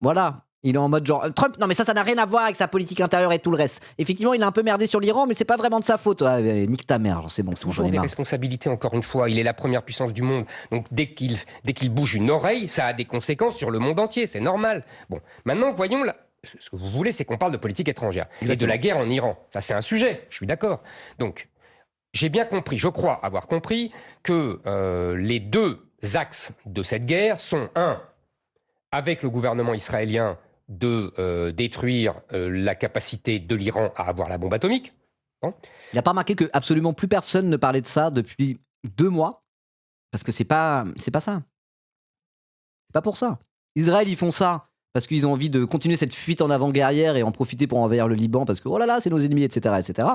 Voilà. Il est en mode genre Trump, non mais ça n'a rien à voir avec sa politique intérieure et tout le reste. Effectivement, il a un peu merdé sur l'Iran, mais c'est pas vraiment de sa faute. Ah, nique ta mère, c'est bon, c'est bon. Toujours des responsabilités, encore une fois. Il est la première puissance du monde. Donc dès qu'il bouge une oreille, ça a des conséquences sur le monde entier. C'est normal. Bon, maintenant, voyons ce que vous voulez, c'est qu'on parle de politique étrangère. Exactement. Et de la guerre en Iran. Ça, c'est un sujet. Je suis d'accord. Donc, j'ai bien compris, je crois avoir compris, que les deux axes de cette guerre sont, un, avec le gouvernement israélien, de détruire la capacité de l'Iran à avoir la bombe atomique. Bon. Il n'a pas remarqué que absolument plus personne ne parlait de ça depuis 2 mois, parce que c'est pas ça. C'est pas pour ça. Israël, ils font ça parce qu'ils ont envie de continuer cette fuite en avant guerrière et en profiter pour envahir le Liban, parce que oh là là, c'est nos ennemis, etc., etc.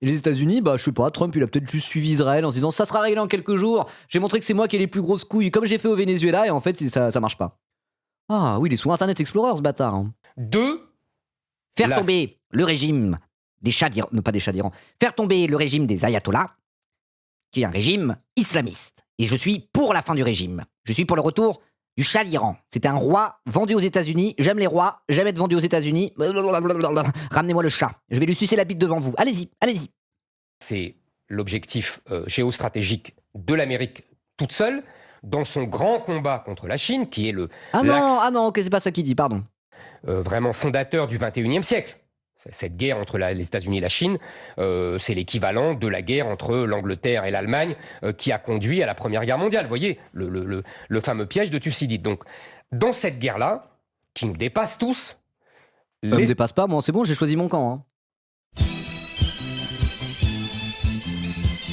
Et les États-Unis, bah je sais pas, Trump, il a peut-être juste suivi Israël en se disant ça sera réglé en quelques jours. J'ai montré que c'est moi qui ai les plus grosses couilles, comme j'ai fait au Venezuela, et en fait ça marche pas. Ah oui, il est sous Internet Explorer, ce bâtard. Hein. 2. Faire tomber le régime des Shahs d'Iran, non pas des Shahs d'Iran, faire tomber le régime des ayatollahs, qui est un régime islamiste. Et je suis pour la fin du régime. Je suis pour le retour du Shah d'Iran. C'était un roi vendu aux États-Unis. J'aime les rois, j'aime être vendu aux États-Unis. Ramenez-moi le Shah. Je vais lui sucer la bite devant vous. Allez-y, allez-y. C'est l'objectif géostratégique de l'Amérique toute seule, dans son grand combat contre la Chine, qui est le... Ah non, c'est pas ça qu'il dit, pardon. Vraiment fondateur du 21e siècle. Cette guerre entre les États-Unis et la Chine, c'est l'équivalent de la guerre entre l'Angleterre et l'Allemagne qui a conduit à la Première Guerre mondiale. Vous voyez, le fameux piège de Thucydide. Donc, dans cette guerre-là, qui nous dépasse tous... Ça me dépasse pas, moi, c'est bon, j'ai choisi mon camp. Hein.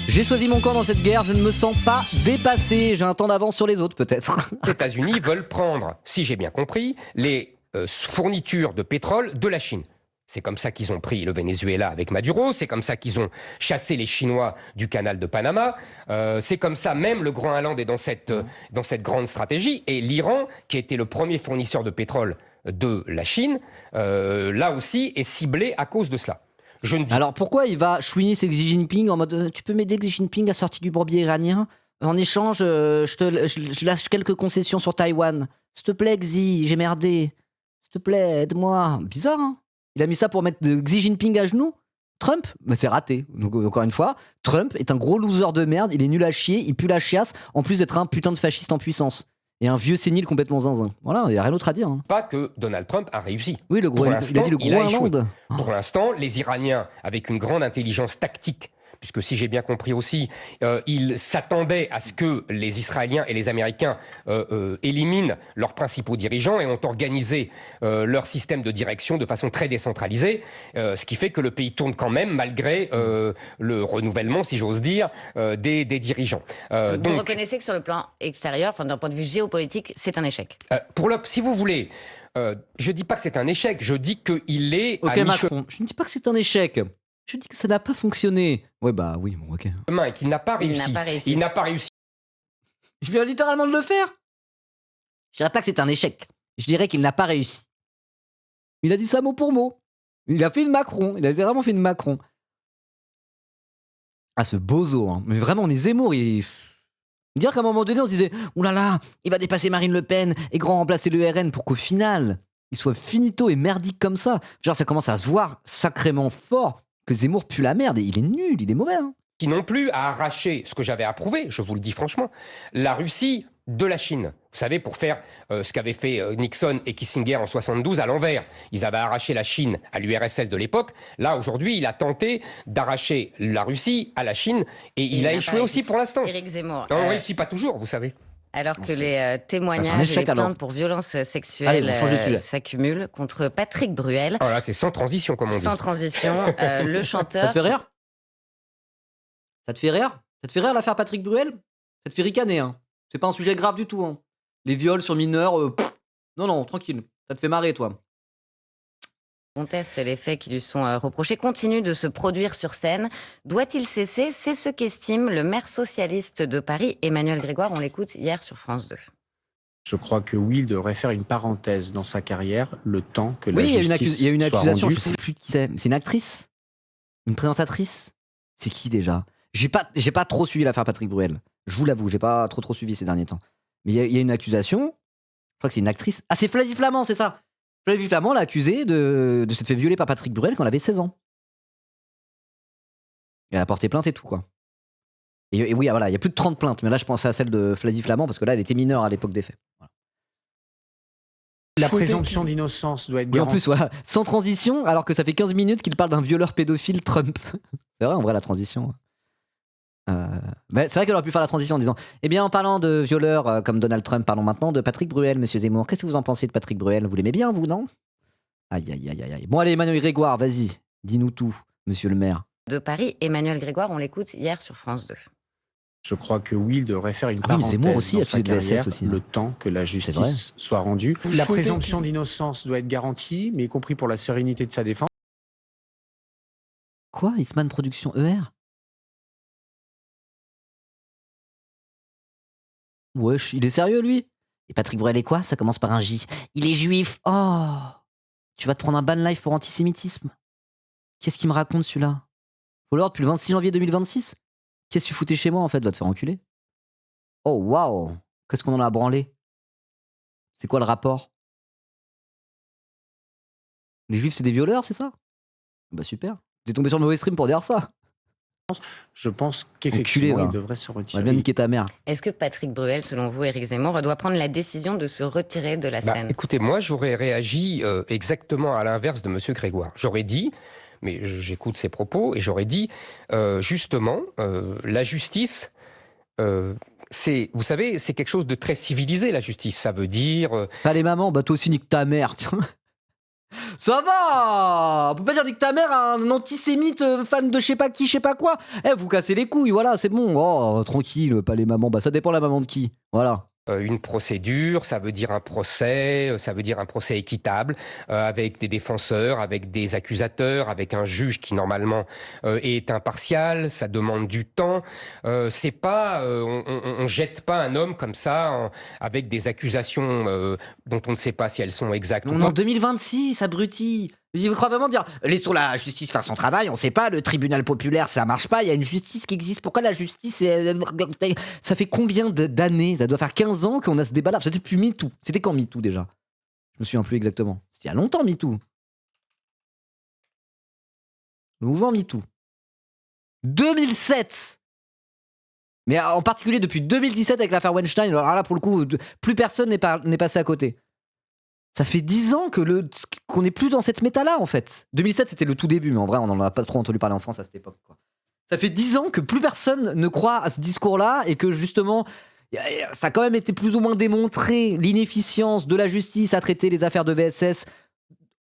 J'ai choisi mon camp dans cette guerre, je ne me sens pas dépassé. J'ai un temps d'avance sur les autres, peut-être. Les États-Unis veulent prendre, si j'ai bien compris, les fournitures de pétrole de la Chine. C'est comme ça qu'ils ont pris le Venezuela avec Maduro, c'est comme ça qu'ils ont chassé les Chinois du canal de Panama, c'est comme ça, même le Groenland est dans cette grande stratégie, et l'Iran, qui était le premier fournisseur de pétrole de la Chine, là aussi est ciblé à cause de cela. Alors pourquoi il va chouiner ses Xi Jinping en mode tu peux m'aider Xi Jinping à sortir du bourbier iranien ? En échange, je lâche quelques concessions sur Taïwan. S'il te plaît Xi, j'ai merdé. S'il te plaît, aide-moi. Bizarre, hein ? Il a mis ça pour mettre Xi Jinping à genoux ? Trump ? Mais c'est raté. Donc encore une fois, Trump est un gros loser de merde, il est nul à chier, il pue la chiasse, en plus d'être un putain de fasciste en puissance. Et un vieux sénile complètement zinzin. Voilà, il n'y a rien d'autre à dire. Hein. Pas que Donald Trump a réussi. Oui, il a dit le Groenland. Pour l'instant, les Iraniens, avec une grande intelligence tactique, puisque si j'ai bien compris aussi, ils s'attendaient à ce que les Israéliens et les Américains éliminent leurs principaux dirigeants et ont organisé leur système de direction de façon très décentralisée, ce qui fait que le pays tourne quand même malgré le renouvellement, si j'ose dire, des dirigeants. Vous reconnaissez que sur le plan extérieur, d'un point de vue géopolitique, c'est un échec. Si vous voulez, je ne dis pas que c'est un échec, je dis qu'il est... Ok Macron, je ne dis pas que c'est un échec. Je dis que ça n'a pas fonctionné. Ouais, bah oui, bon, ok. Et qu'il n'a pas réussi. Il n'a pas réussi. Je viens littéralement de le faire. Je dirais pas que c'est un échec. Je dirais qu'il n'a pas réussi. Il a dit ça mot pour mot. Il a fait une Macron. Il a vraiment fait une Macron. Ah, ce bozo, hein. Mais vraiment, les Zemmour, dire qu'à un moment donné, on se disait « Ouh là là, il va dépasser Marine Le Pen et grand remplacer le RN pour qu'au final, il soit finito et merdique comme ça. » Genre, ça commence à se voir sacrément fort que Zemmour pue la merde et il est nul, il est mauvais. Hein. Qui non plus a arraché ce que j'avais approuvé, je vous le dis franchement, la Russie de la Chine. Vous savez, pour faire ce qu'avaient fait Nixon et Kissinger en 72 à l'envers. Ils avaient arraché la Chine à l'URSS de l'époque. Là, aujourd'hui, il a tenté d'arracher la Russie à la Chine et il a échoué aussi pour l'instant. Éric Zemmour. On ne réussit pas toujours, vous savez. Alors que les témoignages et les plaintes pour violences sexuelles s'accumulent contre Patrick Bruel. Oh là, c'est sans transition, comme on dit. Sans transition, le chanteur... Ça te fait rire ? Ça te fait rire ? Ça te fait rire l'affaire Patrick Bruel ? Ça te fait ricaner, hein ? C'est pas un sujet grave du tout, hein. Les viols sur mineurs, non, tranquille. Ça te fait marrer, toi. Conteste les faits qui lui sont reprochés, continue de se produire sur scène. Doit-il cesser ? C'est ce qu'estime le maire socialiste de Paris, Emmanuel Grégoire. On l'écoute hier sur France 2. Je crois que oui, il devrait faire une parenthèse dans sa carrière, le temps que la justice soit rendue. Il y a une accusation, je ne sais plus qui c'est. C'est une actrice ? Une présentatrice ? C'est qui déjà ? J'ai pas trop suivi l'affaire Patrick Bruel. Je vous l'avoue, j'ai pas trop suivi ces derniers temps. Mais il y a une accusation, je crois que c'est une actrice. Ah, c'est Flavie Flamand, c'est ça. Flavie Flamand l'a accusée de s'être fait violer par Patrick Bruel quand elle avait 16 ans. Elle a porté plainte et tout, quoi. Et oui, voilà, il y a plus de 30 plaintes, mais là je pensais à celle de Flavie Flamand parce que là elle était mineure à l'époque des faits. Voilà. La présomption d'innocence doit être garantie. Et en plus, voilà, sans transition, alors que ça fait 15 minutes qu'il parle d'un violeur pédophile Trump. C'est vrai, en vrai, la transition. C'est vrai qu'elle aurait pu faire la transition en disant eh bien, en parlant de violeurs comme Donald Trump, parlons maintenant de Patrick Bruel, monsieur Zemmour. Qu'est-ce que vous en pensez de Patrick Bruel? Vous l'aimez bien, vous, non? Aïe, aïe, aïe, aïe. Bon, allez, Emmanuel Grégoire, vas-y, dis-nous tout, monsieur le maire. De Paris, Emmanuel Grégoire, on l'écoute hier sur France 2. Je crois que oui, il devrait faire une parenthèse Zemmour aussi, dans sa carrière, aussi, le temps que la justice soit rendue. La présomption d'innocence doit être garantie, mais y compris pour la sérénité de sa défense. Quoi? Eastman Productions ER? Wesh, il est sérieux, lui? Et Patrick Bruel est quoi? Ça commence par un J. Il est juif. Oh! Tu vas te prendre un ban live pour antisémitisme? Qu'est-ce qu'il me raconte, celui-là? Follower depuis le 26 janvier 2026? Qu'est-ce que tu foutais chez moi, en fait? Va te faire enculer. Oh, waouh! Qu'est-ce qu'on en a branlé? C'est quoi le rapport? Les juifs, c'est des violeurs, c'est ça? Bah super. T'es tombé sur le mauvais stream pour dire ça. Je pense qu'effectivement, il devrait se retirer. On va bien niquer ta mère. Est-ce que Patrick Bruel, selon vous, Éric Zemmour, doit prendre la décision de se retirer de la scène? Écoutez, moi, j'aurais réagi exactement à l'inverse de monsieur Grégoire. J'aurais dit, mais j'écoute ses propos, et j'aurais dit, justement, la justice... vous savez, c'est quelque chose de très civilisé, la justice. Ça veut dire... Pas les mamans, bah toi aussi nique ta mère, tiens. Ça va! On peut pas dire nique ta mère à un antisémite fan de je sais pas qui, je sais pas quoi. Vous cassez les couilles, voilà, c'est bon. Oh, tranquille, pas les mamans. Bah ça dépend la maman de qui, voilà. Une procédure, ça veut dire un procès équitable, avec des défenseurs, avec des accusateurs, avec un juge qui normalement est impartial. Ça demande du temps. C'est pas, on jette pas un homme comme ça avec des accusations dont on ne sait pas si elles sont exactes. On est en 2026, abruti. Il croit vraiment dire laissons la justice faire son travail, on sait pas, le tribunal populaire ça marche pas, il y a une justice qui existe, pourquoi la justice ça fait combien d'années? Ça doit faire 15 ans qu'on a ce débat là. C'était depuis MeToo. C'était quand MeToo déjà? Je me souviens plus exactement. C'était il y a longtemps MeToo. Le mouvement MeToo. 2007. Mais en particulier depuis 2017 avec l'affaire Weinstein, alors là pour le coup plus personne n'est passé à côté. Ça fait 10 ans qu'on n'est plus dans cette méta-là, en fait. 2007, c'était le tout début, mais en vrai, on n'en a pas trop entendu parler en France à cette époque, quoi. Ça fait 10 ans que plus personne ne croit à ce discours-là et que, justement, ça a quand même été plus ou moins démontré, l'inefficience de la justice à traiter les affaires de VSS,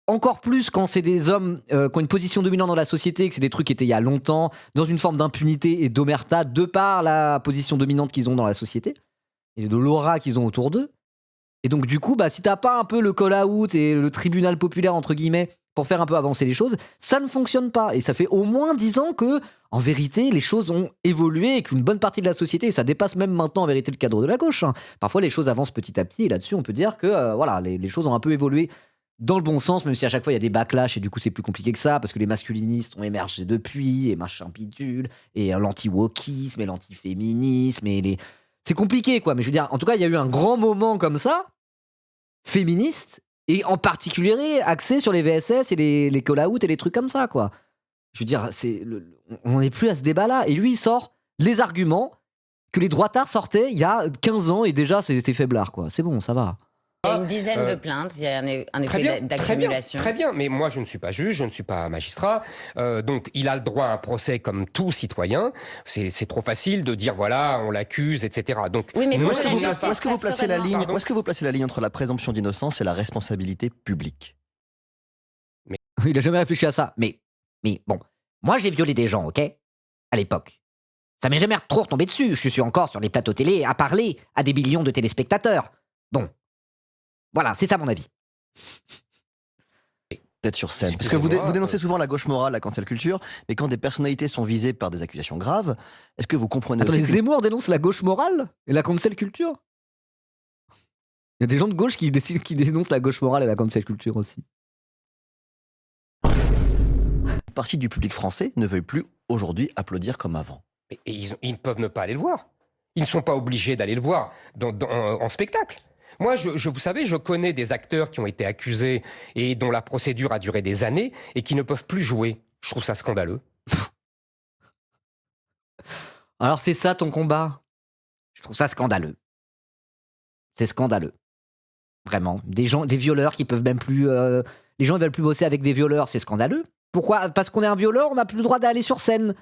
encore plus quand c'est des hommes qui ont une position dominante dans la société, que c'est des trucs qui étaient il y a longtemps, dans une forme d'impunité et d'omerta, de par la position dominante qu'ils ont dans la société, et de l'aura qu'ils ont autour d'eux. Et donc du coup, si t'as pas un peu le call-out et le tribunal populaire, entre guillemets, pour faire un peu avancer les choses, ça ne fonctionne pas. Et ça fait au moins 10 ans que, en vérité, les choses ont évolué et qu'une bonne partie de la société, et ça dépasse même maintenant en vérité le cadre de la gauche, hein. Parfois les choses avancent petit à petit et là-dessus on peut dire que voilà, les choses ont un peu évolué dans le bon sens, même si à chaque fois il y a des backlash et du coup c'est plus compliqué que ça, parce que les masculinistes ont émergé depuis, et machin bidule, et l'anti-wokisme et l'anti-féminisme, et c'est compliqué quoi, mais je veux dire, en tout cas il y a eu un grand moment comme ça, féministe, et en particulier axé sur les VSS et les call-out et les trucs comme ça quoi. Je veux dire, on n'est plus à ce débat-là, et lui il sort les arguments que les droitards sortaient il y a 15 ans, et déjà c'était faiblard quoi, c'est bon, ça va. Il y a une dizaine de plaintes, il y a un effet d'accumulation. Très bien, mais moi je ne suis pas juge, je ne suis pas magistrat, donc il a le droit à un procès comme tout citoyen. C'est trop facile de dire voilà, on l'accuse, etc. Donc, oui, mais où est-ce que vous placez la ligne? Où est-ce que vous placez la ligne entre la présomption d'innocence et la responsabilité publique? Il a jamais réfléchi à ça. Mais bon, moi j'ai violé des gens, ok? À l'époque. Ça m'est jamais trop retombé dessus. Je suis encore sur les plateaux télé à parler à des millions de téléspectateurs. Bon. Voilà, c'est ça mon avis. Peut-être sur scène. Parce que vous dénoncez souvent la gauche morale, la cancel culture, mais quand des personnalités sont visées par des accusations graves, est-ce que vous comprenez aussi Zemmour dénonce la gauche morale et la cancel culture? Il y a des gens de gauche qui dénoncent la gauche morale et la cancel culture aussi. Une partie du public français ne veuille plus aujourd'hui applaudir comme avant. Et ils peuvent ne pas aller le voir. Ils ne sont pas obligés d'aller le voir en spectacle. Moi, vous savez, je connais des acteurs qui ont été accusés et dont la procédure a duré des années et qui ne peuvent plus jouer. Je trouve ça scandaleux. Alors c'est ça ton combat? Je trouve ça scandaleux. C'est scandaleux. Vraiment. Des violeurs qui peuvent même plus... les gens ne veulent plus bosser avec des violeurs, c'est scandaleux. Pourquoi? Parce qu'on est un violeur, on n'a plus le droit d'aller sur scène.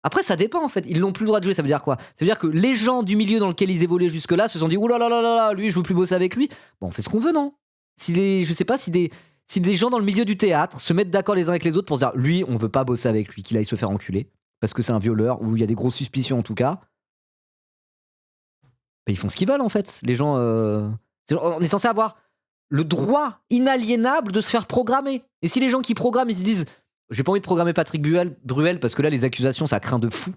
Après, ça dépend en fait. Ils n'ont plus le droit de jouer. Ça veut dire quoi? Ça veut dire que les gens du milieu dans lequel ils évoluaient jusque-là se sont dit, ouh là là là là, lui, je veux plus bosser avec lui. Bon, on fait ce qu'on veut, non? Je sais pas si des gens dans le milieu du théâtre se mettent d'accord les uns avec les autres pour se dire, lui, on veut pas bosser avec lui, qu'il aille se faire enculer parce que c'est un violeur ou il y a des grosses suspicions en tout cas. Ben, ils font ce qu'ils veulent en fait. Les gens, on est censé avoir le droit inaliénable de se faire programmer. Et si les gens qui programment, ils se disent, j'ai pas envie de programmer Patrick Bruel parce que là, les accusations, ça craint de fou.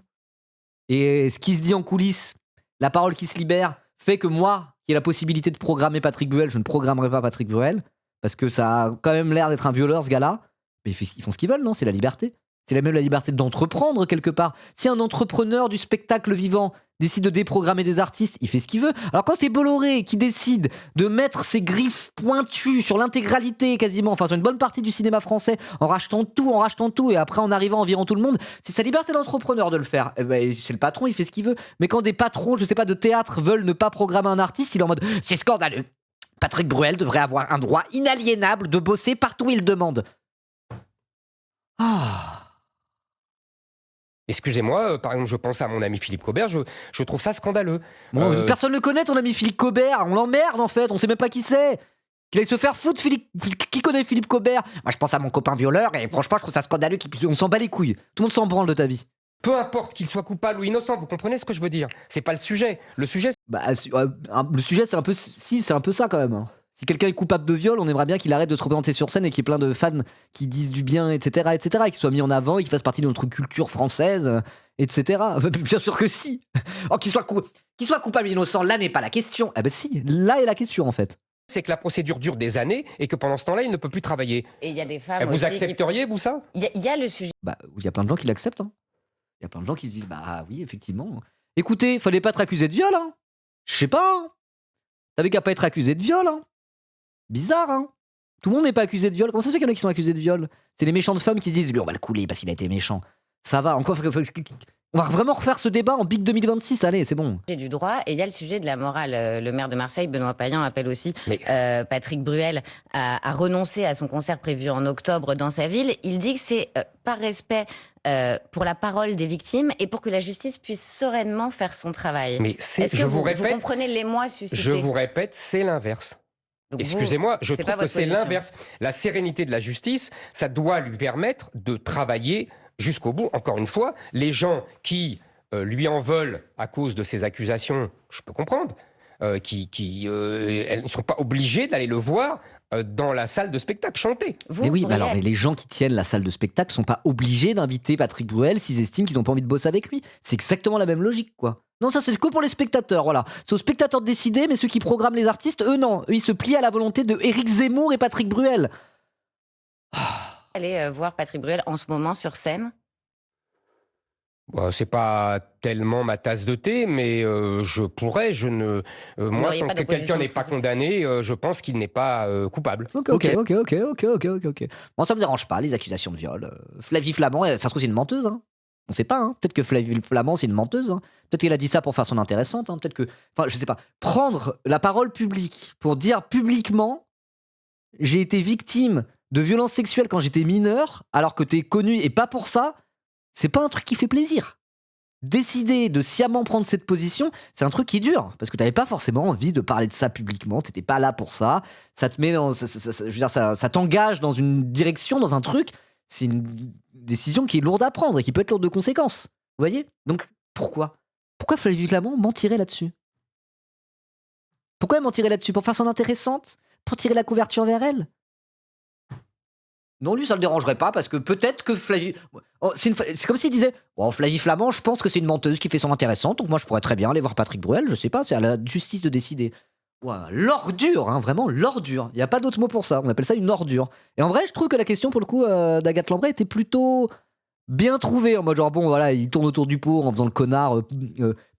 Et ce qui se dit en coulisses, la parole qui se libère, fait que moi, qui ai la possibilité de programmer Patrick Bruel, je ne programmerai pas Patrick Bruel parce que ça a quand même l'air d'être un violeur, ce gars-là. Mais ils font ce qu'ils veulent, non? C'est la liberté. C'est même la liberté d'entreprendre quelque part. Si un entrepreneur du spectacle vivant décide de déprogrammer des artistes, il fait ce qu'il veut. Alors quand c'est Bolloré qui décide de mettre ses griffes pointues sur l'intégralité quasiment, enfin sur une bonne partie du cinéma français, en rachetant tout, et après en arrivant en virant tout le monde, c'est sa liberté d'entrepreneur de le faire. Eh ben, c'est le patron, il fait ce qu'il veut. Mais quand des patrons, je sais pas, de théâtre veulent ne pas programmer un artiste, il est en mode « c'est scandaleux. Patrick Bruel devrait avoir un droit inaliénable de bosser partout où il demande. » Ah. Excusez-moi, par exemple, je pense à mon ami Philippe Cobert, je trouve ça scandaleux. Bon, personne ne le connaît, ton ami Philippe Cobert. On l'emmerde, en fait. On sait même pas qui c'est. Qu'il aille se faire foutre, Philippe. Qui connaît Philippe Cobert? Moi, je pense à mon copain violeur, et franchement, je trouve ça scandaleux. On s'en bat les couilles. Tout le monde s'en branle de ta vie. Peu importe qu'il soit coupable ou innocent, vous comprenez ce que je veux dire? C'est pas le sujet. Le sujet, le sujet, c'est un peu... Si, c'est un peu ça, quand même. Si quelqu'un est coupable de viol, on aimerait bien qu'il arrête de se représenter sur scène et qu'il y ait plein de fans qui disent du bien, etc., et qu'il soit mis en avant et qu'il fasse partie de notre culture française, etc. Bien sûr que si. Oh, qu'il soit coupable ou innocent, là n'est pas la question. Eh ben si, là est la question en fait. C'est que la procédure dure des années et que pendant ce temps-là, il ne peut plus travailler. Et il y a des femmes vous aussi accepteriez, vous, ça? Il y a le sujet. Il y a plein de gens qui l'acceptent. Il y a plein de gens qui se disent, bah oui, effectivement. Écoutez, fallait pas être accusé de viol, hein. Je sais pas, T'avais qu'à pas être accusé de viol, hein. Bizarre, hein. Tout le monde n'est pas accusé de viol. Comment ça se fait qu'il y en a qui sont accusés de viol? C'est les méchantes femmes qui se disent, lui, on va le couler parce qu'il a été méchant. Ça va, encore. On va vraiment refaire ce débat en Big 2026, allez, c'est bon. J'ai du droit, et il y a le sujet de la morale. Le maire de Marseille, Benoît Payan, appelle aussi Patrick Bruel à renoncer à son concert prévu en octobre dans sa ville. Il dit que c'est par respect pour la parole des victimes et pour que la justice puisse sereinement faire son travail. Mais est-ce que vous comprenez l'émoi suscité? Je vous répète, c'est l'inverse. Excusez-moi, je trouve que c'est l'inverse. La sérénité de la justice, ça doit lui permettre de travailler jusqu'au bout. Encore une fois, les gens qui lui en veulent à cause de ces accusations, je peux comprendre, elles ne sont pas obligées d'aller le voir dans la salle de spectacle chanter. Mais les gens qui tiennent la salle de spectacle sont pas obligés d'inviter Patrick Bruel s'ils estiment qu'ils n'ont pas envie de bosser avec lui. C'est exactement la même logique, quoi. Non, ça c'est que pour les spectateurs, voilà. C'est aux spectateurs de décider, mais ceux qui programment les artistes, eux non. Eux, ils se plient à la volonté de Éric Zemmour et Patrick Bruel. Allez voir Patrick Bruel en ce moment sur scène? C'est pas tellement ma tasse de thé, mais je pourrais, moi, tant que quelqu'un n'est pas condamné, je pense qu'il n'est pas coupable. Ok. Bon, ça me dérange pas, les accusations de viol. Flavie Flamand, ça se trouve c'est une menteuse, hein. On sait pas, hein. Peut-être que Flavie Flamand c'est une menteuse, hein. Peut-être qu'elle a dit ça pour faire son intéressante, hein. Peut-être que, enfin, je sais pas. Prendre la parole publique pour dire publiquement, j'ai été victime de violences sexuelles quand j'étais mineur, alors que t'es connu et pas pour ça. C'est pas un truc qui fait plaisir. Décider de sciemment prendre cette position, c'est un truc qui est dur, parce que t'avais pas forcément envie de parler de ça publiquement, t'étais pas là pour ça, ça te met dans, ça t'engage dans une direction, dans un truc, c'est une décision qui est lourde à prendre et qui peut être lourde de conséquences. Vous voyez? Donc pourquoi Flavie Flamand mentirait là-dessus? Pourquoi elle mentirait là-dessus? Pour faire son intéressante? Pour tirer la couverture vers elle? Non, lui, ça le dérangerait pas, parce que peut-être que Flavie... c'est comme s'il disait, Flavie Flamand, je pense que c'est une menteuse qui fait son intéressante, donc moi je pourrais très bien aller voir Patrick Bruel, je sais pas, c'est à la justice de décider. L'ordure, hein, vraiment l'ordure. Il n'y a pas d'autre mot pour ça, on appelle ça une ordure. Et en vrai, je trouve que la question, pour le coup, d'Agathe Lambray était plutôt bien trouvée, en mode genre, bon, voilà, il tourne autour du pot en faisant le connard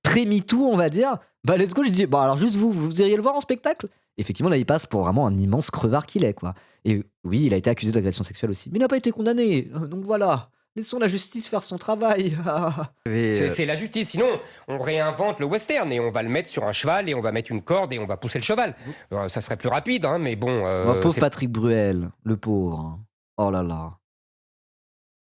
pré-MeToo, on va dire. Bah, let's go, j'ai dit, alors juste vous iriez le voir en spectacle? Effectivement, là, il passe pour vraiment un immense crevard qu'il est, quoi. Et oui, il a été accusé d'agression sexuelle aussi, mais il n'a pas été condamné. Donc voilà, laissons la justice faire son travail. C'est la justice, sinon on réinvente le western et on va le mettre sur un cheval et on va mettre une corde et on va pousser le cheval. Ça serait plus rapide, hein, mais bon... pauvre Patrick Bruel, le pauvre. Oh là là.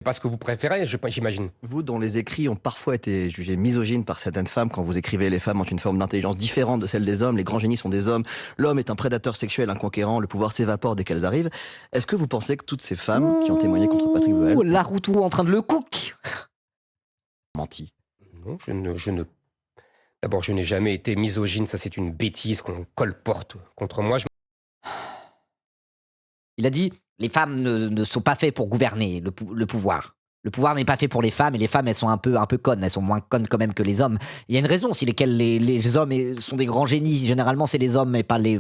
Pas ce que vous préférez, j'imagine. Vous, dont les écrits ont parfois été jugés misogynes par certaines femmes, quand vous écrivez les femmes ont une forme d'intelligence différente de celle des hommes, les grands génies sont des hommes, l'homme est un prédateur sexuel, un conquérant, le pouvoir s'évapore dès qu'elles arrivent. Est-ce que vous pensez que toutes ces femmes qui ont témoigné contre Patrick Bruel... Laroutourou en train de le cook menti? Non, D'abord, je n'ai jamais été misogyne, ça c'est une bêtise qu'on colporte contre moi. Il a dit les femmes ne sont pas faites pour gouverner le pouvoir. Le pouvoir n'est pas fait pour les femmes et les femmes elles sont un peu connes, elles sont moins connes quand même que les hommes. Il y a une raison si lesquelles les hommes sont des grands génies, généralement c'est les hommes et pas les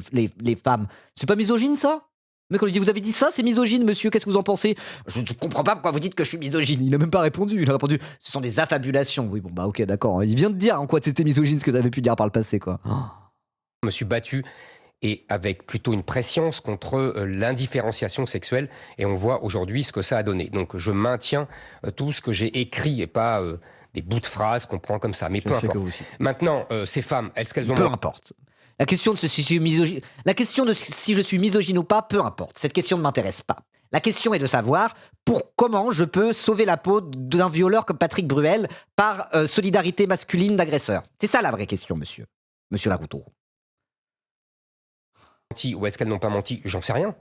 femmes. C'est pas misogyne ça? Le mec on lui dit vous avez dit ça, c'est misogyne monsieur, qu'est-ce que vous en pensez? Je ne comprends pas pourquoi vous dites que je suis misogyne. Il a même pas répondu, il a répondu ce sont des affabulations. Oui bon bah ok d'accord, il vient de dire en quoi c'était misogyne ce que tu avais pu dire par le passé quoi. Je me suis battu et avec plutôt une prescience contre l'indifférenciation sexuelle. Et on voit aujourd'hui ce que ça a donné. Donc je maintiens tout ce que j'ai écrit et pas des bouts de phrases qu'on prend comme ça. Mais peu importe. Maintenant, ces femmes, est-ce qu'elles ont... Peu importe. La question de si je suis misogyne, si je suis misogyne ou pas, peu importe. Cette question ne m'intéresse pas. La question est de savoir comment je peux sauver la peau d'un violeur comme Patrick Bruel par solidarité masculine d'agresseur. C'est ça la vraie question, monsieur Laroutourou. Ou est-ce qu'elles n'ont pas menti? J'en sais rien.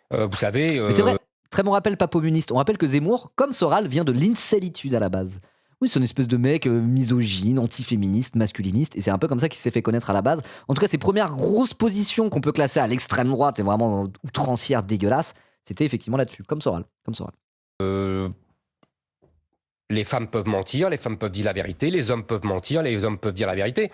Vous savez... Mais c'est vrai, très bon rappel papomuniste. On rappelle que Zemmour, comme Soral, vient de l'incellitude à la base. Oui, c'est une espèce de mec misogyne, antiféministe, masculiniste, et c'est un peu comme ça qu'il s'est fait connaître à la base. En tout cas, ses premières grosses positions qu'on peut classer à l'extrême droite, et vraiment outrancière, dégueulasse, c'était effectivement là-dessus, comme Soral. Les femmes peuvent mentir, les femmes peuvent dire la vérité, les hommes peuvent mentir, les hommes peuvent dire la vérité.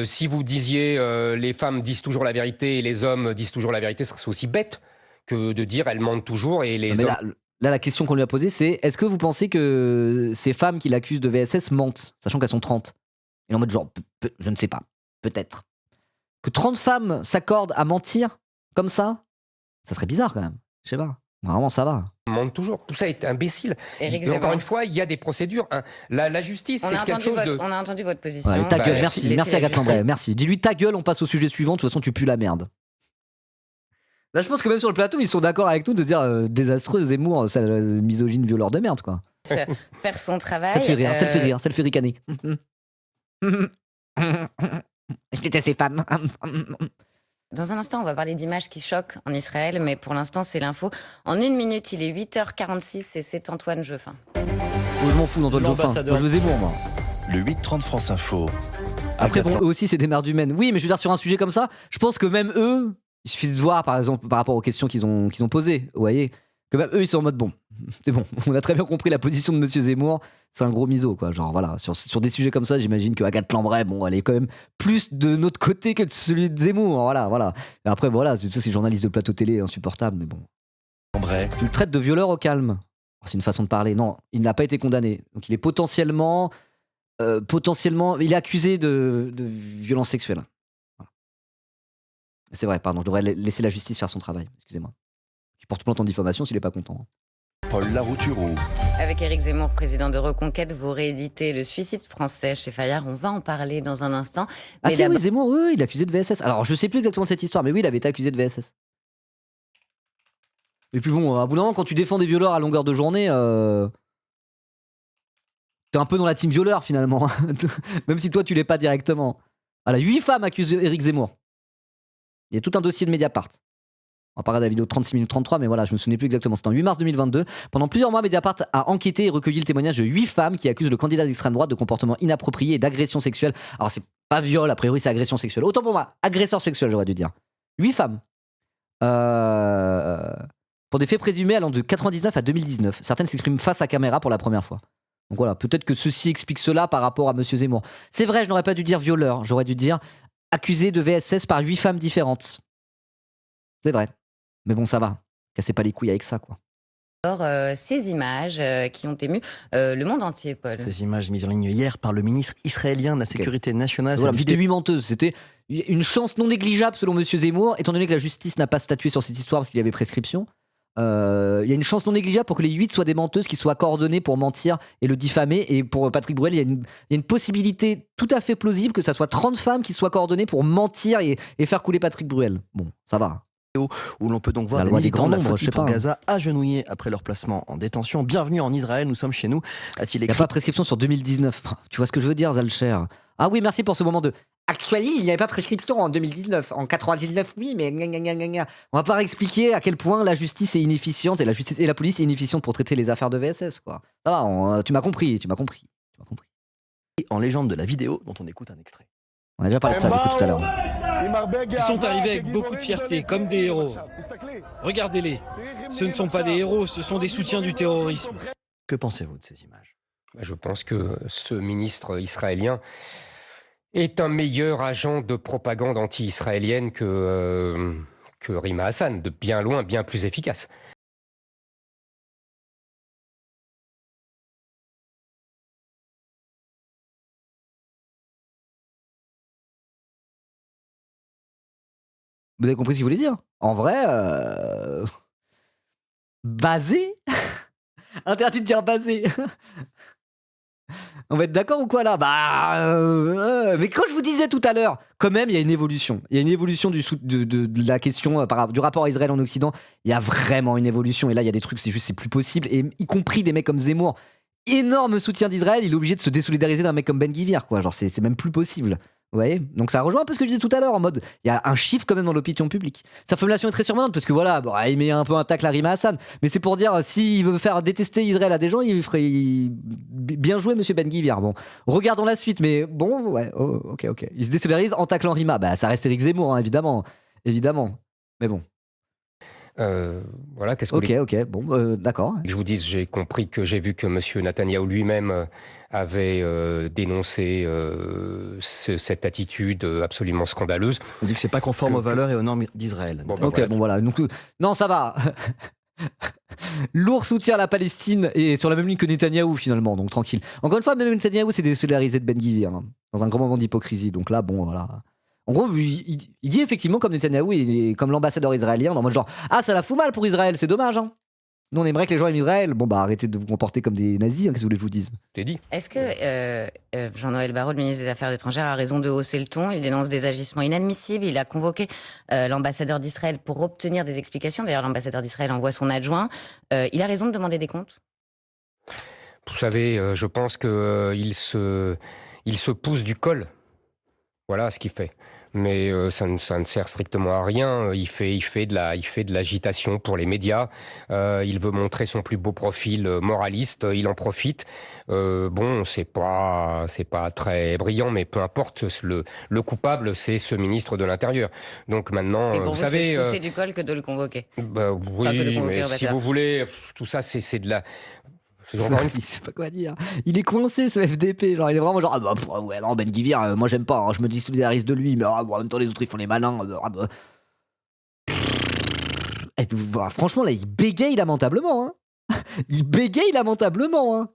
Si vous disiez les femmes disent toujours la vérité et les hommes disent toujours la vérité, ce serait aussi bête que de dire elles mentent toujours et les hommes... Là, la question qu'on lui a posée, c'est est-ce que vous pensez que ces femmes qui l'accusent de VSS mentent, sachant qu'elles sont 30? Et en mode genre, je ne sais pas, peut-être. Que 30 femmes s'accordent à mentir comme ça serait bizarre quand même, je sais pas. Vraiment, ça va. On ment toujours. Tout ça est imbécile. Encore une fois, il y a des procédures. La justice, c'est quelque chose de... On a entendu votre position. Ouais, ta gueule, merci Agathe Landray, merci. Dis-lui ta gueule, on passe au sujet suivant, de toute façon tu pues la merde. Là, je pense que même sur le plateau, ils sont d'accord avec nous de dire désastreux, Zemmour, misogyne, violeur de merde, quoi. Faire son travail. Ça te fait rire, ça le fait ricaner. Je déteste les femmes. Dans un instant, on va parler d'images qui choquent en Israël, mais pour l'instant, c'est l'info. En 1 minute, il est 8h46 et c'est Antoine Geoffin. Je m'en fous d'Antoine Geoffin. Moi, je veux Zemmour, moi. Le 8-30 France Info. Après, bon, eux aussi, c'est des merdes humaines. Oui, mais je veux dire, sur un sujet comme ça, je pense que même eux, il suffit de voir, par exemple, par rapport aux questions qu'ils ont posées, vous voyez, que même eux, ils sont en mode bon, c'est bon, on a très bien compris la position de Monsieur Zemmour, c'est un gros miso, quoi. Genre, voilà, sur des sujets comme ça, j'imagine que Agathe Landray, bon, elle est quand même plus de notre côté que de celui de Zemmour, voilà. Et après, voilà, c'est journaliste de plateau télé insupportable, mais bon. Landray. Tu le traites de violeur au calme. C'est une façon de parler. Non, il n'a pas été condamné. Donc, il est potentiellement, il est accusé de violence sexuelle. C'est vrai, pardon, je devrais laisser la justice faire son travail, excusez-moi. Il porte plainte en diffamation s'il n'est pas content. Paul Laroutureau. Avec Éric Zemmour, président de Reconquête, vous rééditez Le suicide français chez Fayard. On va en parler dans un instant. Mais oui, Zemmour, oui, il est accusé de VSS. Alors, je sais plus exactement cette histoire, mais oui, il avait été accusé de VSS. Et puis bon, à bout d'un moment, quand tu défends des violeurs à longueur de journée, t'es un peu dans la team violeur, finalement. Même si toi, tu l'es pas directement. Voilà, 8 femmes accusent Éric Zemmour. Il y a tout un dossier de Mediapart. On va parler de la vidéo de 36 minutes 33, mais voilà, je me souvenais plus exactement. C'était en 8 mars 2022. Pendant plusieurs mois, Mediapart a enquêté et recueilli le témoignage de 8 femmes qui accusent le candidat d'extrême droite de comportement inapproprié et d'agression sexuelle. Alors, c'est pas viol, a priori, c'est agression sexuelle. Autant pour moi, agresseur sexuel, j'aurais dû dire. 8 femmes. Pour des faits présumés allant de 99 à 2019. Certaines s'expriment face à caméra pour la première fois. Donc voilà, peut-être que ceci explique cela par rapport à Monsieur Zemmour. C'est vrai, je n'aurais pas dû dire violeur, j'aurais dû dire accusé de VSS par 8 femmes différentes. C'est vrai. Mais bon, ça va. Cassez pas les couilles avec ça, quoi. Alors, ces images qui ont ému le monde entier, Paul. Ces images mises en ligne hier par le ministre israélien de la Sécurité nationale. Voilà, c'était 8 menteuses. C'était une chance non négligeable selon Monsieur Zemmour, étant donné que la justice n'a pas statué sur cette histoire parce qu'il y avait prescription. Il y a une chance non négligeable pour que les 8 soient des menteuses qui soient coordonnées pour mentir et le diffamer. Et pour Patrick Bruel, il y a une possibilité tout à fait plausible que ça soit 30 femmes qui soient coordonnées pour mentir et faire couler Patrick Bruel. Bon, ça va. où l'on peut donc voir des militants de la flottille pour Gaza agenouillés après leur placement en détention. Bienvenue en Israël, nous sommes chez nous, a-t-il écrit. Il n'y a pas de prescription sur 2019. Tu vois ce que je veux dire, Zalcher? Ah oui, merci pour ce moment de... Actuellement, il n'y avait pas prescription en 2019. En 99, oui, mais... On va pas expliquer à quel point la justice est inefficiente et la police est inefficiente pour traiter les affaires de VSS, quoi. Ça va, tu m'as compris. En légende de la vidéo dont on écoute un extrait. On a déjà parlé de ça du coup tout à l'heure. Ils sont arrivés avec beaucoup de fierté, comme des héros. Regardez-les. Ce ne sont pas des héros, ce sont des soutiens du terrorisme. Que pensez-vous de ces images? Je pense que ce ministre israélien est un meilleur agent de propagande anti-israélienne que Rima Hassan, de bien loin, bien plus efficace. Vous avez compris ce qu'il voulait dire? En vrai, basé. Interdit de dire basé. On va être d'accord ou quoi là? Mais quand je vous disais tout à l'heure, quand même, il y a une évolution. Il y a une évolution de la question du rapport à Israël en Occident. Il y a vraiment une évolution. Et là, il y a des trucs, c'est plus possible. Et y compris des mecs comme Zemmour, énorme soutien d'Israël, il est obligé de se désolidariser d'un mec comme Ben Gvir, quoi. Genre, c'est même plus possible. Vous voyez? Donc ça rejoint un peu ce que je disais tout à l'heure, en mode, il y a un shift quand même dans l'opinion publique. Sa formulation est très surprenante, parce que voilà, il met un peu un tacle à Rima Hassan, mais c'est pour dire, s'il veut faire détester Israël à des gens, il ferait bien joué monsieur Ben Gvir. Bon, regardons la suite, mais bon, ouais, ok. Il se désolidarise en taclant Rima, ça reste Éric Zemmour, hein, évidemment, mais bon. Voilà, qu'est-ce que vous voulez... Ok, bon, d'accord. Je vous dis, j'ai vu que M. Netanyahou lui-même avait dénoncé cette attitude absolument scandaleuse. On dit que c'est pas conforme aux valeurs et aux normes d'Israël. Voilà. Donc, non, ça va. Lourd soutien à la Palestine et sur la même ligne que Netanyahou finalement, donc tranquille. Encore une fois, même Netanyahou s'est désolidarisé de Ben Gvir, hein, dans un grand moment d'hypocrisie. Donc là, bon, voilà. En gros, il dit effectivement comme Netanyahou et comme l'ambassadeur israélien, dans mode genre, ça la fout mal pour Israël, c'est dommage, hein. Nous, on aimerait que les gens aiment Israël. Bon, arrêtez de vous comporter comme des nazis, hein, qu'est-ce que vous voulez que je vous dise? T'es dit. Est-ce que Jean-Noël Barrot, le ministre des Affaires étrangères, a raison de hausser le ton? Il dénonce des agissements inadmissibles. Il a convoqué l'ambassadeur d'Israël pour obtenir des explications. D'ailleurs, l'ambassadeur d'Israël envoie son adjoint. Il a raison de demander des comptes? Vous savez, je pense qu'il se pousse du col. Voilà ce qu'il fait. Mais ça ne sert strictement à rien. Il fait de l'agitation pour les médias. Il veut montrer son plus beau profil moraliste. Il en profite. C'est pas très brillant, mais peu importe. Le coupable, c'est ce ministre de l'Intérieur. Donc maintenant, vous savez, c'est pousser du col que de le convoquer. Oui, mais si vous voulez, tout ça, c'est de la. Il sait pas quoi dire. Il est coincé ce FDP, genre il est vraiment genre ouais non Ben Gvir, moi j'aime pas, hein, je me désolidarise de lui, mais en même temps les autres ils font les malins. Franchement là il bégaye lamentablement, hein. Il bégaye lamentablement, hein.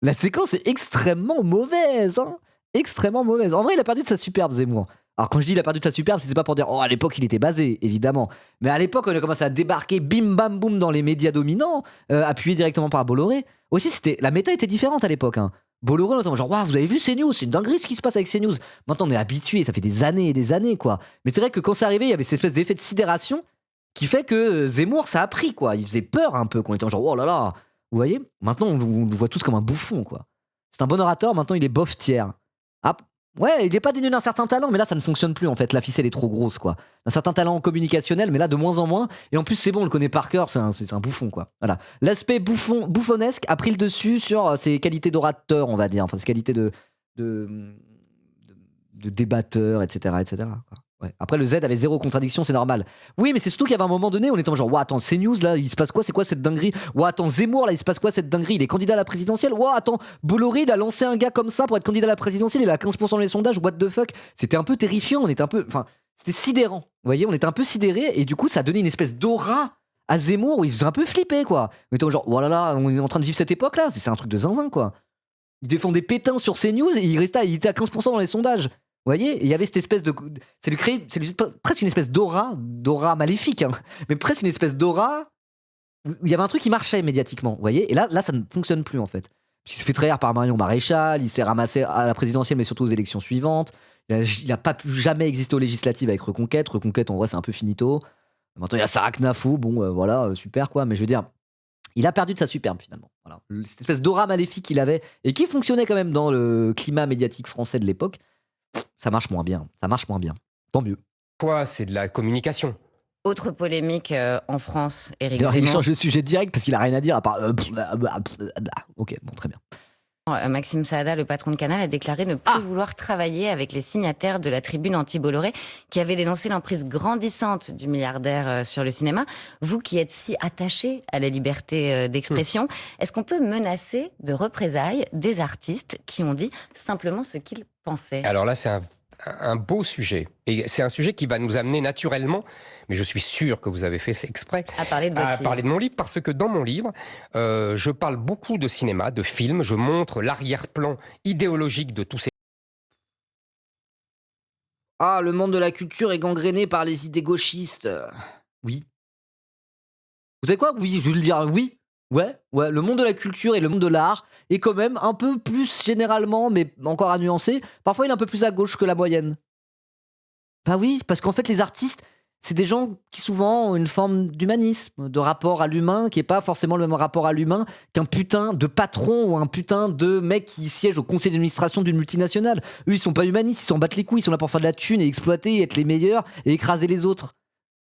La séquence est extrêmement mauvaise, hein. Extrêmement mauvaise. En vrai il a perdu de sa superbe, Zemmour. Alors quand je dis il a perdu de sa superbe, c'était pas pour dire à l'époque il était basé, évidemment. Mais à l'époque on a commencé à débarquer bim bam boum dans les médias dominants, appuyés directement par Bolloré. Aussi la méta était différente à l'époque, hein. Bolloré notamment, genre waouh vous avez vu CNews, c'est une dinguerie ce qui se passe avec CNews. Maintenant on est habitué, ça fait des années et des années quoi. Mais c'est vrai que quand c'est arrivé il y avait cette espèce d'effet de sidération qui fait que Zemmour ça a pris quoi. Il faisait peur un peu, qu'on était genre oh là là. Vous voyez? Maintenant on le voit tous comme un bouffon quoi. C'est un bon orateur, maintenant il est bof tiers. Ouais, il est pas dénué d'un certain talent, mais là ça ne fonctionne plus en fait. La ficelle est trop grosse quoi. Un certain talent communicationnel, mais là de moins en moins. Et en plus c'est bon, on le connaît par cœur, c'est un bouffon quoi. Voilà. L'aspect bouffonnesque a pris le dessus sur ses qualités d'orateur, on va dire, enfin ses qualités de débatteur, etc., quoi. Ouais. Après le Z avait zéro contradiction, c'est normal. Oui, mais c'est surtout qu'il y avait un moment donné, on était genre, attends, CNews là, il se passe quoi? C'est quoi cette dinguerie? Attends, Zemmour là, il se passe quoi cette dinguerie? Il est candidat à la présidentielle? Attends, Bolloré, il a lancé un gars comme ça pour être candidat à la présidentielle, il a 15% dans les sondages, what the fuck? C'était un peu terrifiant, c'était sidérant. Vous voyez, on était un peu sidérés et du coup, ça donnait une espèce d'aura à Zemmour où il faisait un peu flipper quoi. On était genre, oh là là, on est en train de vivre cette époque là, c'est un truc de zinzin quoi. Il défendait Pétain sur CNews et il était à 15% dans les sondages. Vous voyez, et il y avait cette espèce de... C'est lui presque une espèce d'aura maléfique, hein, mais presque une espèce d'aura où il y avait un truc qui marchait médiatiquement, vous voyez, et là ça ne fonctionne plus en fait. Il s'est fait trahir par Marion Maréchal, il s'est ramassé à la présidentielle mais surtout aux élections suivantes, il n'a pas pu jamais exister aux législatives avec Reconquête, en vrai c'est un peu finito. Maintenant, il y a Sarah Knafo, bon, voilà, super, quoi. Mais je veux dire, il a perdu de sa superbe, finalement. Voilà. Cette espèce d'aura maléfique qu'il avait, et qui fonctionnait quand même dans le climat médiatique français de l'époque, ça marche moins bien. Tant mieux. Quoi, c'est de la communication. Autre polémique en France, Éric D'ailleurs, Zemmour. il change de sujet direct parce qu'il a rien à dire à part. Ok, bon, très bien. Maxime Saada, le patron de Canal, a déclaré ne plus vouloir travailler avec les signataires de la tribune anti-Bolloré qui avait dénoncé l'emprise grandissante du milliardaire sur le cinéma. Vous qui êtes si attaché à la liberté d'expression, est-ce qu'on peut menacer de représailles des artistes qui ont dit simplement ce qu'ils pensaient ? Alors là, c'est un beau sujet. Et c'est un sujet qui va nous amener naturellement, mais je suis sûr que vous avez fait exprès, à parler de mon livre, parce que dans mon livre, je parle beaucoup de cinéma, de films, je montre l'arrière-plan idéologique de tous ces... Ah, le monde de la culture est gangréné par les idées gauchistes. Oui. Vous savez quoi ? Oui, je vais le dire, oui. Ouais, le monde de la culture et le monde de l'art est quand même un peu plus généralement, mais encore à nuancer, parfois il est un peu plus à gauche que la moyenne. Bah oui, parce qu'en fait les artistes, c'est des gens qui souvent ont une forme d'humanisme, de rapport à l'humain, qui est pas forcément le même rapport à l'humain qu'un putain de patron ou un putain de mec qui siège au conseil d'administration d'une multinationale. Eux, ils sont pas humanistes, ils s'en battent les couilles, ils sont là pour faire de la thune et exploiter, et être les meilleurs et écraser les autres.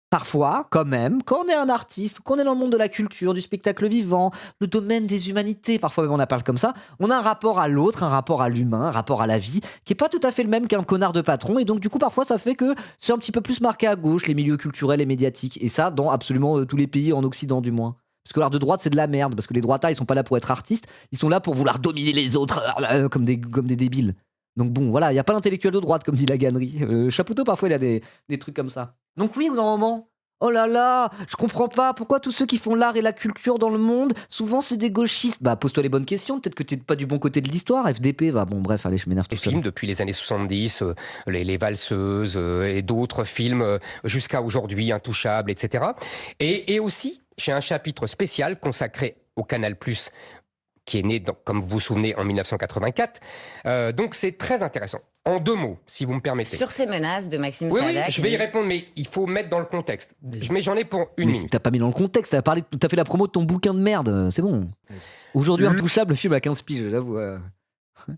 Parfois, quand même, quand on est un artiste, qu'on est dans le monde de la culture, du spectacle vivant, le domaine des humanités, parfois même on appelle comme ça, on a un rapport à l'autre, un rapport à l'humain, un rapport à la vie, qui est pas tout à fait le même qu'un connard de patron, et donc du coup parfois ça fait que c'est un petit peu plus marqué à gauche, les milieux culturels et médiatiques, et ça dans absolument tous les pays en Occident du moins. Parce que l'art de droite c'est de la merde, parce que les droitards ils sont pas là pour être artistes, ils sont là pour vouloir dominer les autres comme des débiles. Donc bon, voilà, il n'y a pas l'intellectuel de droite, comme dit la Gannerie. Chapoutot, parfois, il a des trucs comme ça. Donc oui, au bout d'un moment, oh là là, je comprends pas, pourquoi tous ceux qui font l'art et la culture dans le monde, souvent c'est des gauchistes. Bah pose-toi les bonnes questions, peut-être que t'es pas du bon côté de l'histoire, FDP, va, bon bref, allez, je m'énerve tout seul. Les films depuis les années 70, les valseuses et d'autres films jusqu'à aujourd'hui, Intouchables, etc. Et aussi, j'ai un chapitre spécial consacré au Canal+, qui est né, comme vous vous souvenez, en 1984. Donc c'est très intéressant. En 2 mots, si vous me permettez. Sur ces menaces de Maxime Saada. Oui, je vais y répondre, mais il faut mettre dans le contexte. Mais j'en ai pour 1 minute. T'as pas mis dans le contexte, t'as fait la promo de ton bouquin de merde, c'est bon. Aujourd'hui, Intouchable, le film à 15 piges, j'avoue. Il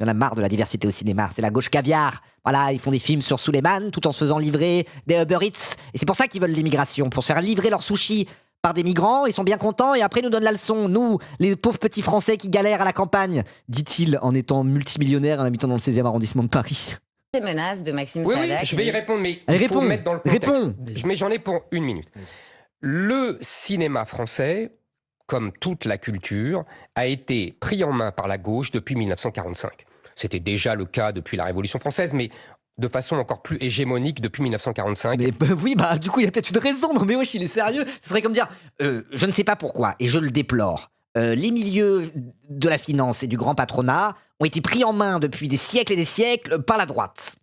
y en a marre de la diversité au cinéma, c'est la gauche caviar. Voilà, ils font des films sur Suleiman tout en se faisant livrer des Uber Eats. Et c'est pour ça qu'ils veulent l'immigration, pour se faire livrer leurs sushis par des migrants, ils sont bien contents et après ils nous donnent la leçon, nous, les pauvres petits Français qui galèrent à la campagne, dit-il en étant multimillionnaire et en habitant dans le 16e arrondissement de Paris. Ces menaces de Maxime Saada. Oui, je vais y répondre, mais il faut mettre dans le contexte. Mais j'en ai pour 1 minute. Le cinéma français, comme toute la culture, a été pris en main par la gauche depuis 1945. C'était déjà le cas depuis la Révolution française, mais de façon encore plus hégémonique depuis 1945. Mais oui, du coup, il y a peut-être une raison. Non, mais wesh, il est sérieux. Ce serait comme dire, je ne sais pas pourquoi, et je le déplore, les milieux de la finance et du grand patronat ont été pris en main depuis des siècles et des siècles par la droite.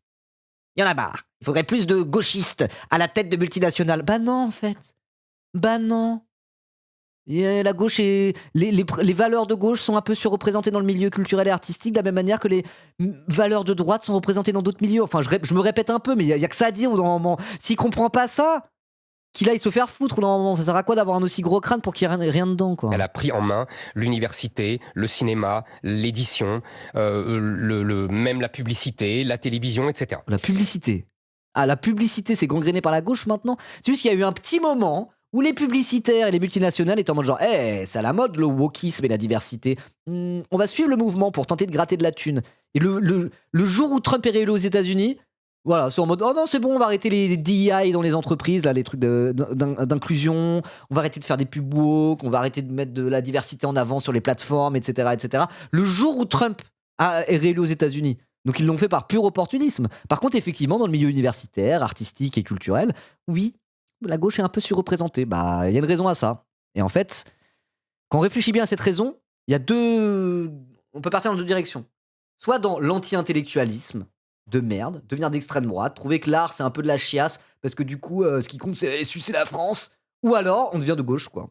Il y en a marre. Il faudrait plus de gauchistes à la tête de multinationales. Bah non, en fait. Bah non. Et la gauche et les valeurs de gauche sont un peu surreprésentées dans le milieu culturel et artistique de la même manière que les valeurs de droite sont représentées dans d'autres milieux. Enfin, je me répète un peu, mais il y a que ça à dire au moment. S'il comprend pas ça, qu'il aille se faire foutre au moment. Ça sert à quoi d'avoir un aussi gros crâne pour qu'il n'y ait rien dedans, quoi. Elle a pris en main l'université, le cinéma, l'édition, même la publicité, la télévision, etc. La publicité. Ah, la publicité, c'est gangréné par la gauche maintenant. C'est juste qu'il y a eu un petit moment où les publicitaires et les multinationales étaient en mode genre, c'est à la mode le wokisme et la diversité. On va suivre le mouvement pour tenter de gratter de la thune. Et le jour où Trump est réélu aux États-Unis, voilà, c'est en mode, oh non, c'est bon, on va arrêter les DEI dans les entreprises, là, les trucs d'inclusion, on va arrêter de faire des pubs woke, on va arrêter de mettre de la diversité en avant sur les plateformes, etc., etc. Le jour où Trump est réélu aux États-Unis. Donc ils l'ont fait par pur opportunisme. Par contre, effectivement, dans le milieu universitaire, artistique et culturel, oui, la gauche est un peu surreprésentée. Il y a une raison à ça. Et en fait, quand on réfléchit bien à cette raison, il y a on peut partir dans 2 directions. Soit dans l'anti-intellectualisme de merde, devenir d'extrême droite, trouver que l'art c'est un peu de la chiasse, parce que du coup, ce qui compte c'est sucer la France, ou alors on devient de gauche, quoi.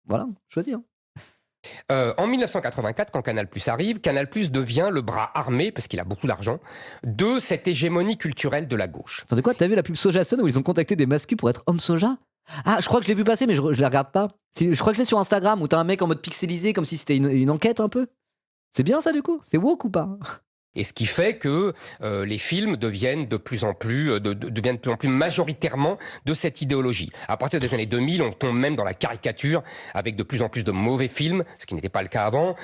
Voilà, choisis. En 1984, quand Canal+ arrive, Canal+ devient le bras armé, parce qu'il a beaucoup d'argent, de cette hégémonie culturelle de la gauche. Attendez quoi, t'as vu la pub Sojason où ils ont contacté des mascus pour être homme soja? Ah, je crois que je l'ai vu passer, mais je la regarde pas. Je crois que je l'ai sur Instagram où t'as un mec en mode pixelisé, comme si c'était une enquête un peu. C'est bien ça du coup? C'est woke ou pas? Et ce qui fait que les films deviennent de plus en plus majoritairement de cette idéologie. À partir des années 2000, on tombe même dans la caricature avec de plus en plus de mauvais films, ce qui n'était pas le cas avant,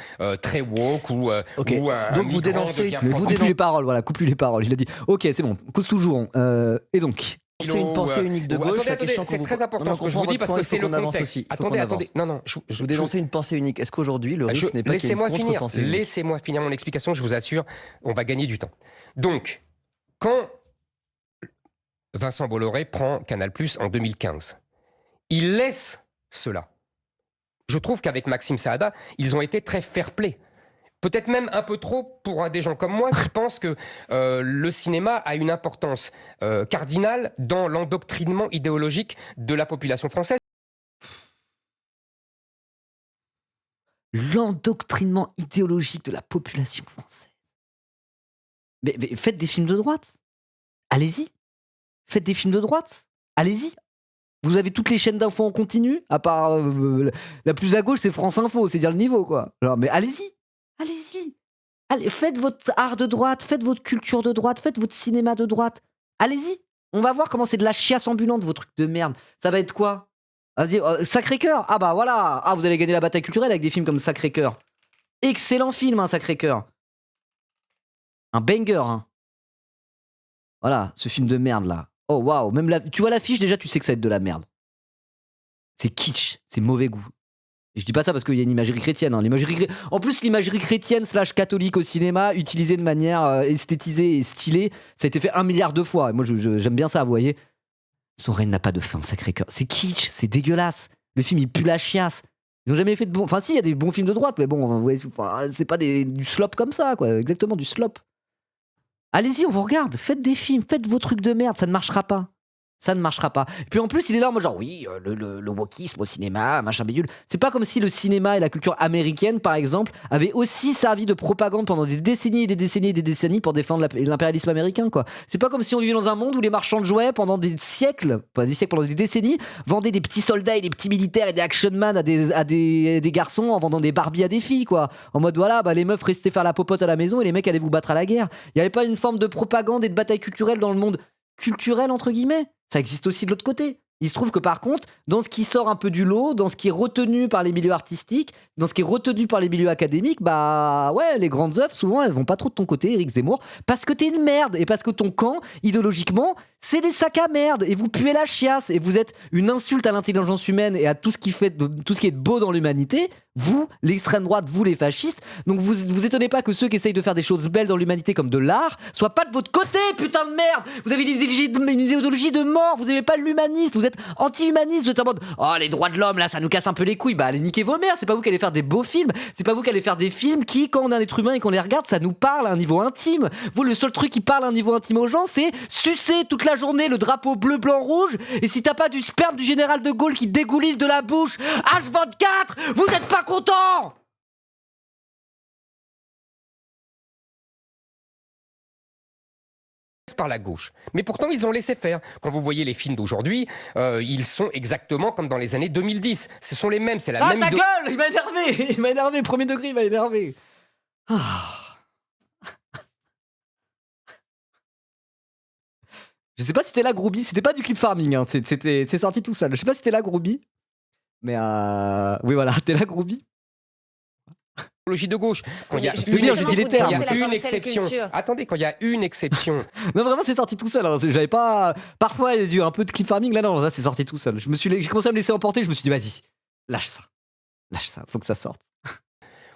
très woke ou donc vous dénoncez, coupe plus les paroles, voilà, coupe plus les paroles. Il a dit, ok, c'est bon, cause toujours. Et donc. C'est une pensée unique de gauche. Attendez, c'est très important ce que je vous dis parce que c'est le contexte. Attendez. Non, vous dénoncez une pensée unique. Est-ce qu'aujourd'hui le risque n'est pas qu'il y ait une contre-pensée unique ? Laissez-moi finir mon explication. Je vous assure, on va gagner du temps. Donc, quand Vincent Bolloré prend Canal+ en 2015, il laisse cela. Je trouve qu'avec Maxime Saada, ils ont été très fair-play. Peut-être même un peu trop pour des gens comme moi qui pensent que le cinéma a une importance cardinale dans l'endoctrinement idéologique de la population française. L'endoctrinement idéologique de la population française. Mais faites des films de droite. Allez-y. Faites des films de droite. Allez-y. Vous avez toutes les chaînes d'infos en continu, à part la plus à gauche, c'est France Info, c'est dire le niveau, quoi. Alors, mais allez-y. Allez-y. Allez, faites votre art de droite, faites votre culture de droite, faites votre cinéma de droite. Allez-y. On va voir comment c'est de la chiasse ambulante, vos trucs de merde. Ça va être quoi? Vas-y, Sacré-Cœur. Ah bah voilà. Ah, vous allez gagner la bataille culturelle avec des films comme Sacré-Cœur. Excellent film, hein, Sacré-Cœur. Un banger, hein. Voilà, ce film de merde, là. Oh, waouh. Même tu vois l'affiche, déjà, tu sais que ça va être de la merde. C'est kitsch. C'est mauvais goût. Et je dis pas ça parce qu'il y a une imagerie chrétienne. Hein. En plus, l'imagerie chrétienne / catholique au cinéma, utilisée de manière esthétisée et stylée, ça a été fait 1 milliard de fois. Et moi, j'aime bien ça, vous voyez. Son règne n'a pas de fin, Sacré-Cœur. C'est kitsch, c'est dégueulasse. Le film, il pue la chiasse. Ils ont jamais fait de bons... Enfin, si, il y a des bons films de droite, mais bon, vous voyez, c'est pas du slop comme ça, quoi. Exactement, du slop. Allez-y, on vous regarde. Faites des films, faites vos trucs de merde, ça ne marchera pas. Ça ne marchera pas. Et puis en plus, il est là en mode genre, oui, le wokisme au cinéma, machin bidule. C'est pas comme si le cinéma et la culture américaine, par exemple, avaient aussi servi de propagande pendant des décennies et des décennies et des décennies pour défendre l'impérialisme américain, quoi. C'est pas comme si on vivait dans un monde où les marchands de jouets, pendant des siècles, pas des siècles, pendant des décennies, vendaient des petits soldats et des petits militaires et des actionman à des garçons en vendant des Barbies à des filles, quoi. En mode, voilà, bah, les meufs restaient faire la popote à la maison et les mecs allaient vous battre à la guerre. Il y avait pas une forme de propagande et de bataille culturelle dans le monde culturel, entre guillemets. Ça existe aussi de l'autre côté. Il se trouve que par contre, dans ce qui sort un peu du lot, dans ce qui est retenu par les milieux artistiques, dans ce qui est retenu par les milieux académiques, bah ouais, les grandes œuvres, souvent, elles vont pas trop de ton côté, Éric Zemmour, parce que t'es une merde et parce que ton camp, idéologiquement, c'est des sacs à merde et vous puez la chiasse et vous êtes une insulte à l'intelligence humaine et à tout ce qui est de beau dans l'humanité. Vous, l'extrême droite, vous les fascistes. Donc vous étonnez pas que ceux qui essayent de faire des choses belles dans l'humanité comme de l'art soient pas de votre côté, putain de merde. Vous avez une idéologie de mort, vous n'aimez pas l'humaniste, vous êtes anti-humaniste, vous êtes en mode oh les droits de l'homme là ça nous casse un peu les couilles. Bah allez niquer vos mères, c'est pas vous qui allez faire des beaux films, c'est pas vous qui allez faire des films qui quand on est un être humain et qu'on les regarde ça nous parle à un niveau intime. Vous le seul truc qui parle à un niveau intime aux gens c'est sucer toute la journée le drapeau bleu blanc rouge et si t'as pas du sperme du général de Gaulle qui dégouline de la bouche H24, vous êtes pas content. Par la gauche. Mais pourtant, ils ont laissé faire. Quand vous voyez les films d'aujourd'hui, ils sont exactement comme dans les années 2010. Ce sont les mêmes, c'est la même... Ah, ta gueule. Il m'a énervé, premier degré, il m'a énervé. Je sais pas si c'était là, Grouby, c'était pas du clip farming, hein. C'est sorti tout seul. Je sais pas si c'était là, Grouby, mais oui, voilà, t'es là, Grouby. Logique de gauche. Quand il y a une exception. Attendez, quand il y a une exception. Non, vraiment, c'est sorti tout seul. Hein. J'avais pas. Parfois, il y a un peu de clip farming. Là, non, ça, c'est sorti tout seul. J'ai commencé à me laisser emporter. Je me suis dit, vas-y, lâche ça. Faut que ça sorte.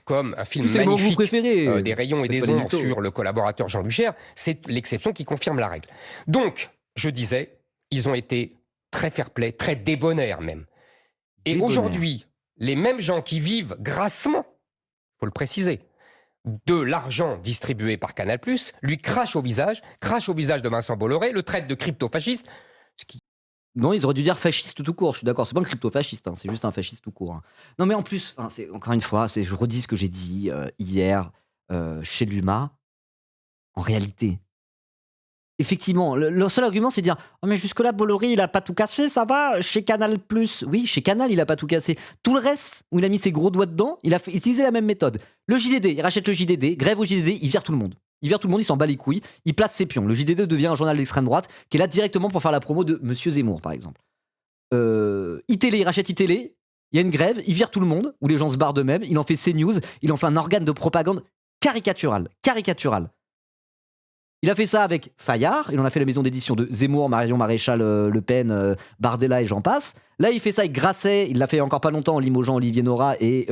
Comme un film magnifique, des rayons et des ombres sur le collaborateur Jean Duchère, c'est l'exception qui confirme la règle. Donc, je disais, ils ont été très fair-play, très débonnaires même. Et aujourd'hui, les mêmes gens qui vivent grassement, faut le préciser, de l'argent distribué par Canal+, lui crache au visage de Vincent Bolloré, le traite de crypto-fasciste, ce qui Non, ils auraient dû dire fasciste tout court, je suis d'accord. C'est pas un crypto-fasciste, hein, c'est juste un fasciste tout court. Hein. Non, mais en plus, encore une fois, je redis ce que j'ai dit hier chez l'UMA. En réalité, effectivement, le seul argument, c'est de dire « Oh, mais jusque-là, Bolloré, il a pas tout cassé, ça va, chez Canal+. » Oui, chez Canal, il a pas tout cassé. Tout le reste, où il a mis ses gros doigts dedans, il a utilisé la même méthode. Le JDD, il rachète le JDD, grève au JDD, il vire tout le monde. Il s'en bat les couilles, il place ses pions. Le JDD devient un journal d'extrême droite qui est là directement pour faire la promo de Monsieur Zemmour, par exemple. iTélé, il rachète iTélé, il y a une grève, il vire tout le monde, où les gens se barrent d'eux-mêmes, il en fait CNews, il en fait un organe de propagande caricatural. Il a fait ça avec Fayard, il en a fait la maison d'édition de Zemmour, Marion Maréchal, Le Pen, Bardella et j'en passe. Là, il fait ça avec Grasset, il l'a fait encore pas longtemps en limogeant Olivier Nora, et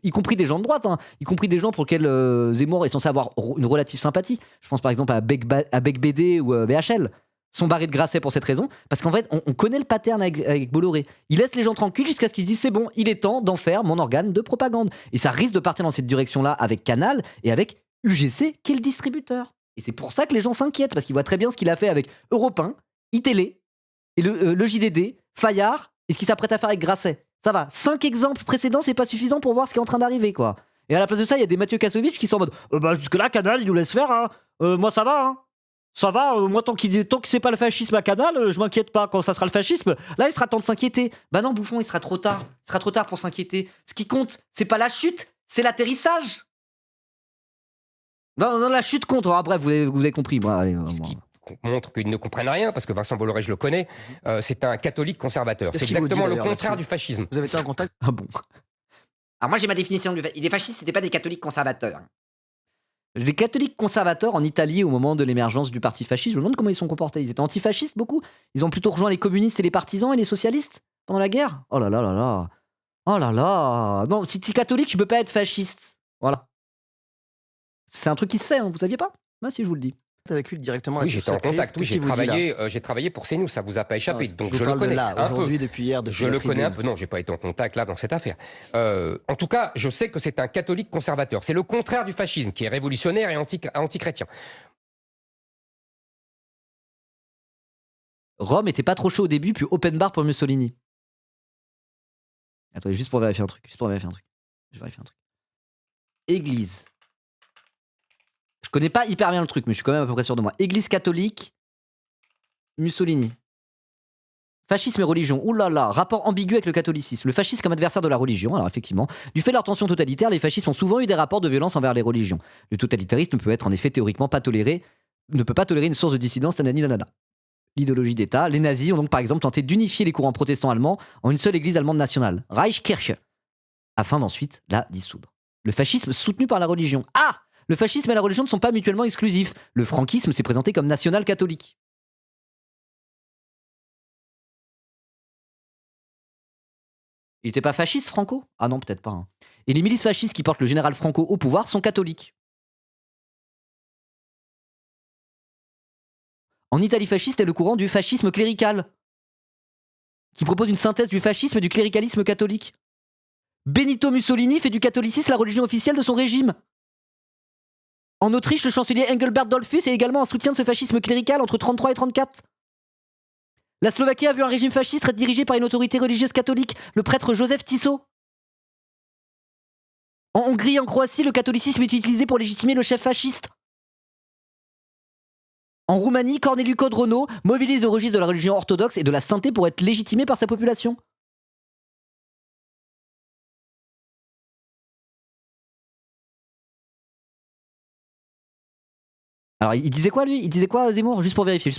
y compris des gens de droite, hein, y compris des gens pour lesquels Zemmour est censé avoir une relative sympathie. Je pense par exemple à Becbédé ou BHL. Sont barrés de Grasset pour cette raison, parce qu'en fait, on connaît le pattern avec Bolloré. Il laisse les gens tranquilles jusqu'à ce qu'ils se disent c'est bon, il est temps d'en faire mon organe de propagande. Et ça risque de partir dans cette direction-là avec Canal et avec UGC, qui est le distributeur. Et c'est pour ça que les gens s'inquiètent, parce qu'ils voient très bien ce qu'il a fait avec Europe 1, iTélé, et le JDD, Fayard, et ce qu'il s'apprête à faire avec Grasset. Ça va, 5 exemples précédents, c'est pas suffisant pour voir ce qui est en train d'arriver, quoi. Et à la place de ça, il y a des Mathieu Kassovitch qui sont en mode jusque-là, Canal, il nous laisse faire, hein. Moi ça va, hein. Ça va, moi tant que c'est pas le fascisme à Canal, je m'inquiète pas. Quand ça sera le fascisme, là il sera temps de s'inquiéter. Bah non, bouffon, il sera trop tard. Il sera trop tard pour s'inquiéter. Ce qui compte, c'est pas la chute, c'est l'atterrissage. Non, la chute compte. Ah, bref, vous avez compris. Moi, allez, ce qui montre qu'ils ne comprennent rien, parce que Vincent Bolloré, je le connais, c'est un catholique conservateur. C'est exactement le contraire du fascisme. Vous avez été en contact? Ah bon? Alors moi j'ai ma définition du fascisme. Les fascistes, c'était pas des catholiques conservateurs. Les catholiques conservateurs en Italie, au moment de l'émergence du parti fasciste, je me demande comment ils sont comportés. Ils étaient antifascistes, beaucoup. Ils ont plutôt rejoint les communistes et les partisans et les socialistes pendant la guerre. Oh là là là là. Oh là là. Non, si t'es catholique, tu peux pas être fasciste. Voilà. C'est un truc qui se sait, hein, vous saviez pas? Moi, si je vous le dis. Avec lui directement. Oui, j'étais en contact. Oui, j'ai travaillé pour CNews. Ça vous a pas échappé. Donc je le connais là, un peu. Depuis hier, depuis je le connais un peu. Non, j'ai pas été en contact là dans cette affaire. En tout cas, je sais que c'est un catholique conservateur. C'est le contraire du fascisme, qui est révolutionnaire et anti-chrétien. Rome était pas trop chaud au début, puis open bar pour Mussolini. Attendez, juste pour vérifier un truc. Je vais vérifier un truc. Église. Je connais pas hyper bien le truc, mais je suis quand même à peu près sûr de moi. Église catholique, Mussolini. Fascisme et religion. Ouh là là, rapport ambigu avec le catholicisme. Le fascisme comme adversaire de la religion. Alors effectivement, du fait de leur tension totalitaire, les fascistes ont souvent eu des rapports de violence envers les religions. Le totalitarisme peut être en effet théoriquement pas toléré, ne peut pas tolérer une source de dissidence, nanani nanana. L'idéologie d'État. Les nazis ont donc par exemple tenté d'unifier les courants protestants allemands en une seule église allemande nationale, Reichskirche, afin d'ensuite la dissoudre. Le fascisme soutenu par la religion. Ah! Le fascisme et la religion ne sont pas mutuellement exclusifs. Le franquisme s'est présenté comme national-catholique. Il n'était pas fasciste, Franco? Ah non, peut-être pas. Hein. Et les milices fascistes qui portent le général Franco au pouvoir sont catholiques. En Italie fasciste est le courant du fascisme clérical, qui propose une synthèse du fascisme et du cléricalisme catholique. Benito Mussolini fait du catholicisme la religion officielle de son régime. En Autriche, le chancelier Engelbert Dollfuss est également un soutien de ce fascisme clérical entre 1933 et 1934. La Slovaquie a vu un régime fasciste être dirigé par une autorité religieuse catholique, le prêtre Joseph Tiso. En Hongrie et en Croatie, le catholicisme est utilisé pour légitimer le chef fasciste. En Roumanie, Corneliu Codrono mobilise le registre de la religion orthodoxe et de la sainteté pour être légitimé par sa population. Alors, il disait quoi, lui? Il disait quoi, Zemmour? Juste pour vérifier.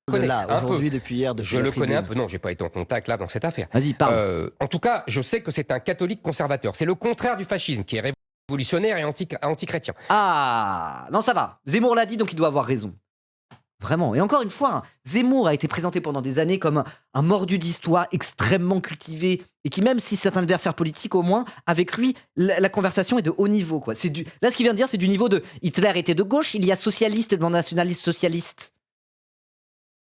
Depuis hier, je le connais un peu. Non, j'ai pas été en contact là dans cette affaire. Vas-y, parle. En tout cas, je sais que c'est un catholique conservateur. C'est le contraire du fascisme, qui est révolutionnaire et anti-chrétien. Ah, non, ça va. Zemmour l'a dit, donc il doit avoir raison. Vraiment. Et encore une fois, hein, Zemmour a été présenté pendant des années comme un mordu d'histoire extrêmement cultivé et qui, même si c'est un adversaire politique, au moins, avec lui, la conversation est de haut niveau. Quoi. Là, ce qu'il vient de dire, c'est du niveau de Hitler était de gauche, il y a socialiste, le nationaliste socialiste.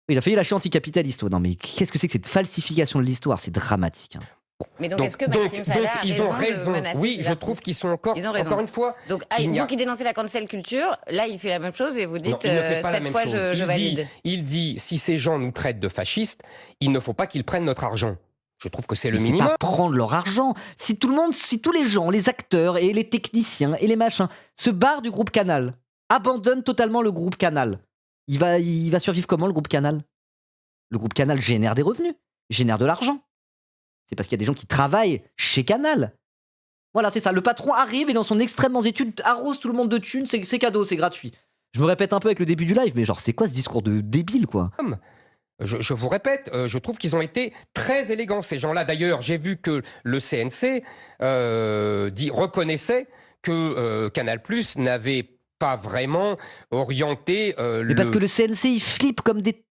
Il a failli lâcher anticapitaliste. Non, mais qu'est-ce que c'est que cette falsification de l'histoire? C'est dramatique. Hein. Mais donc est-ce que Maxime Saada a ils ont raison. De menacer oui, ces je trouve qu'ils sont encore une fois. Donc ils ont qui dénonçaient la cancel culture. Là, il fait la même chose et vous dites cette fois je valide. Il dit si ces gens nous traitent de fascistes, il ne faut pas qu'ils prennent notre argent. Je trouve que c'est le minimum. C'est pas prendre leur argent. Si tous les gens, les acteurs et les techniciens et les machins se barrent du groupe Canal, abandonnent totalement le groupe Canal, il va survivre comment le groupe Canal ? Le groupe Canal génère des revenus, génère de l'argent. C'est parce qu'il y a des gens qui travaillent chez Canal. Voilà, c'est ça. Le patron arrive et dans son extrême mansuétude arrose tout le monde de thunes, c'est cadeau, c'est gratuit. Je me répète un peu avec le début du live, mais genre c'est quoi ce discours de débile quoi ? Je vous répète, je trouve qu'ils ont été très élégants, ces gens-là. D'ailleurs, j'ai vu que le CNC reconnaissait que Canal+ n'avait pas vraiment orienté Mais parce que le CNC, il flippe comme des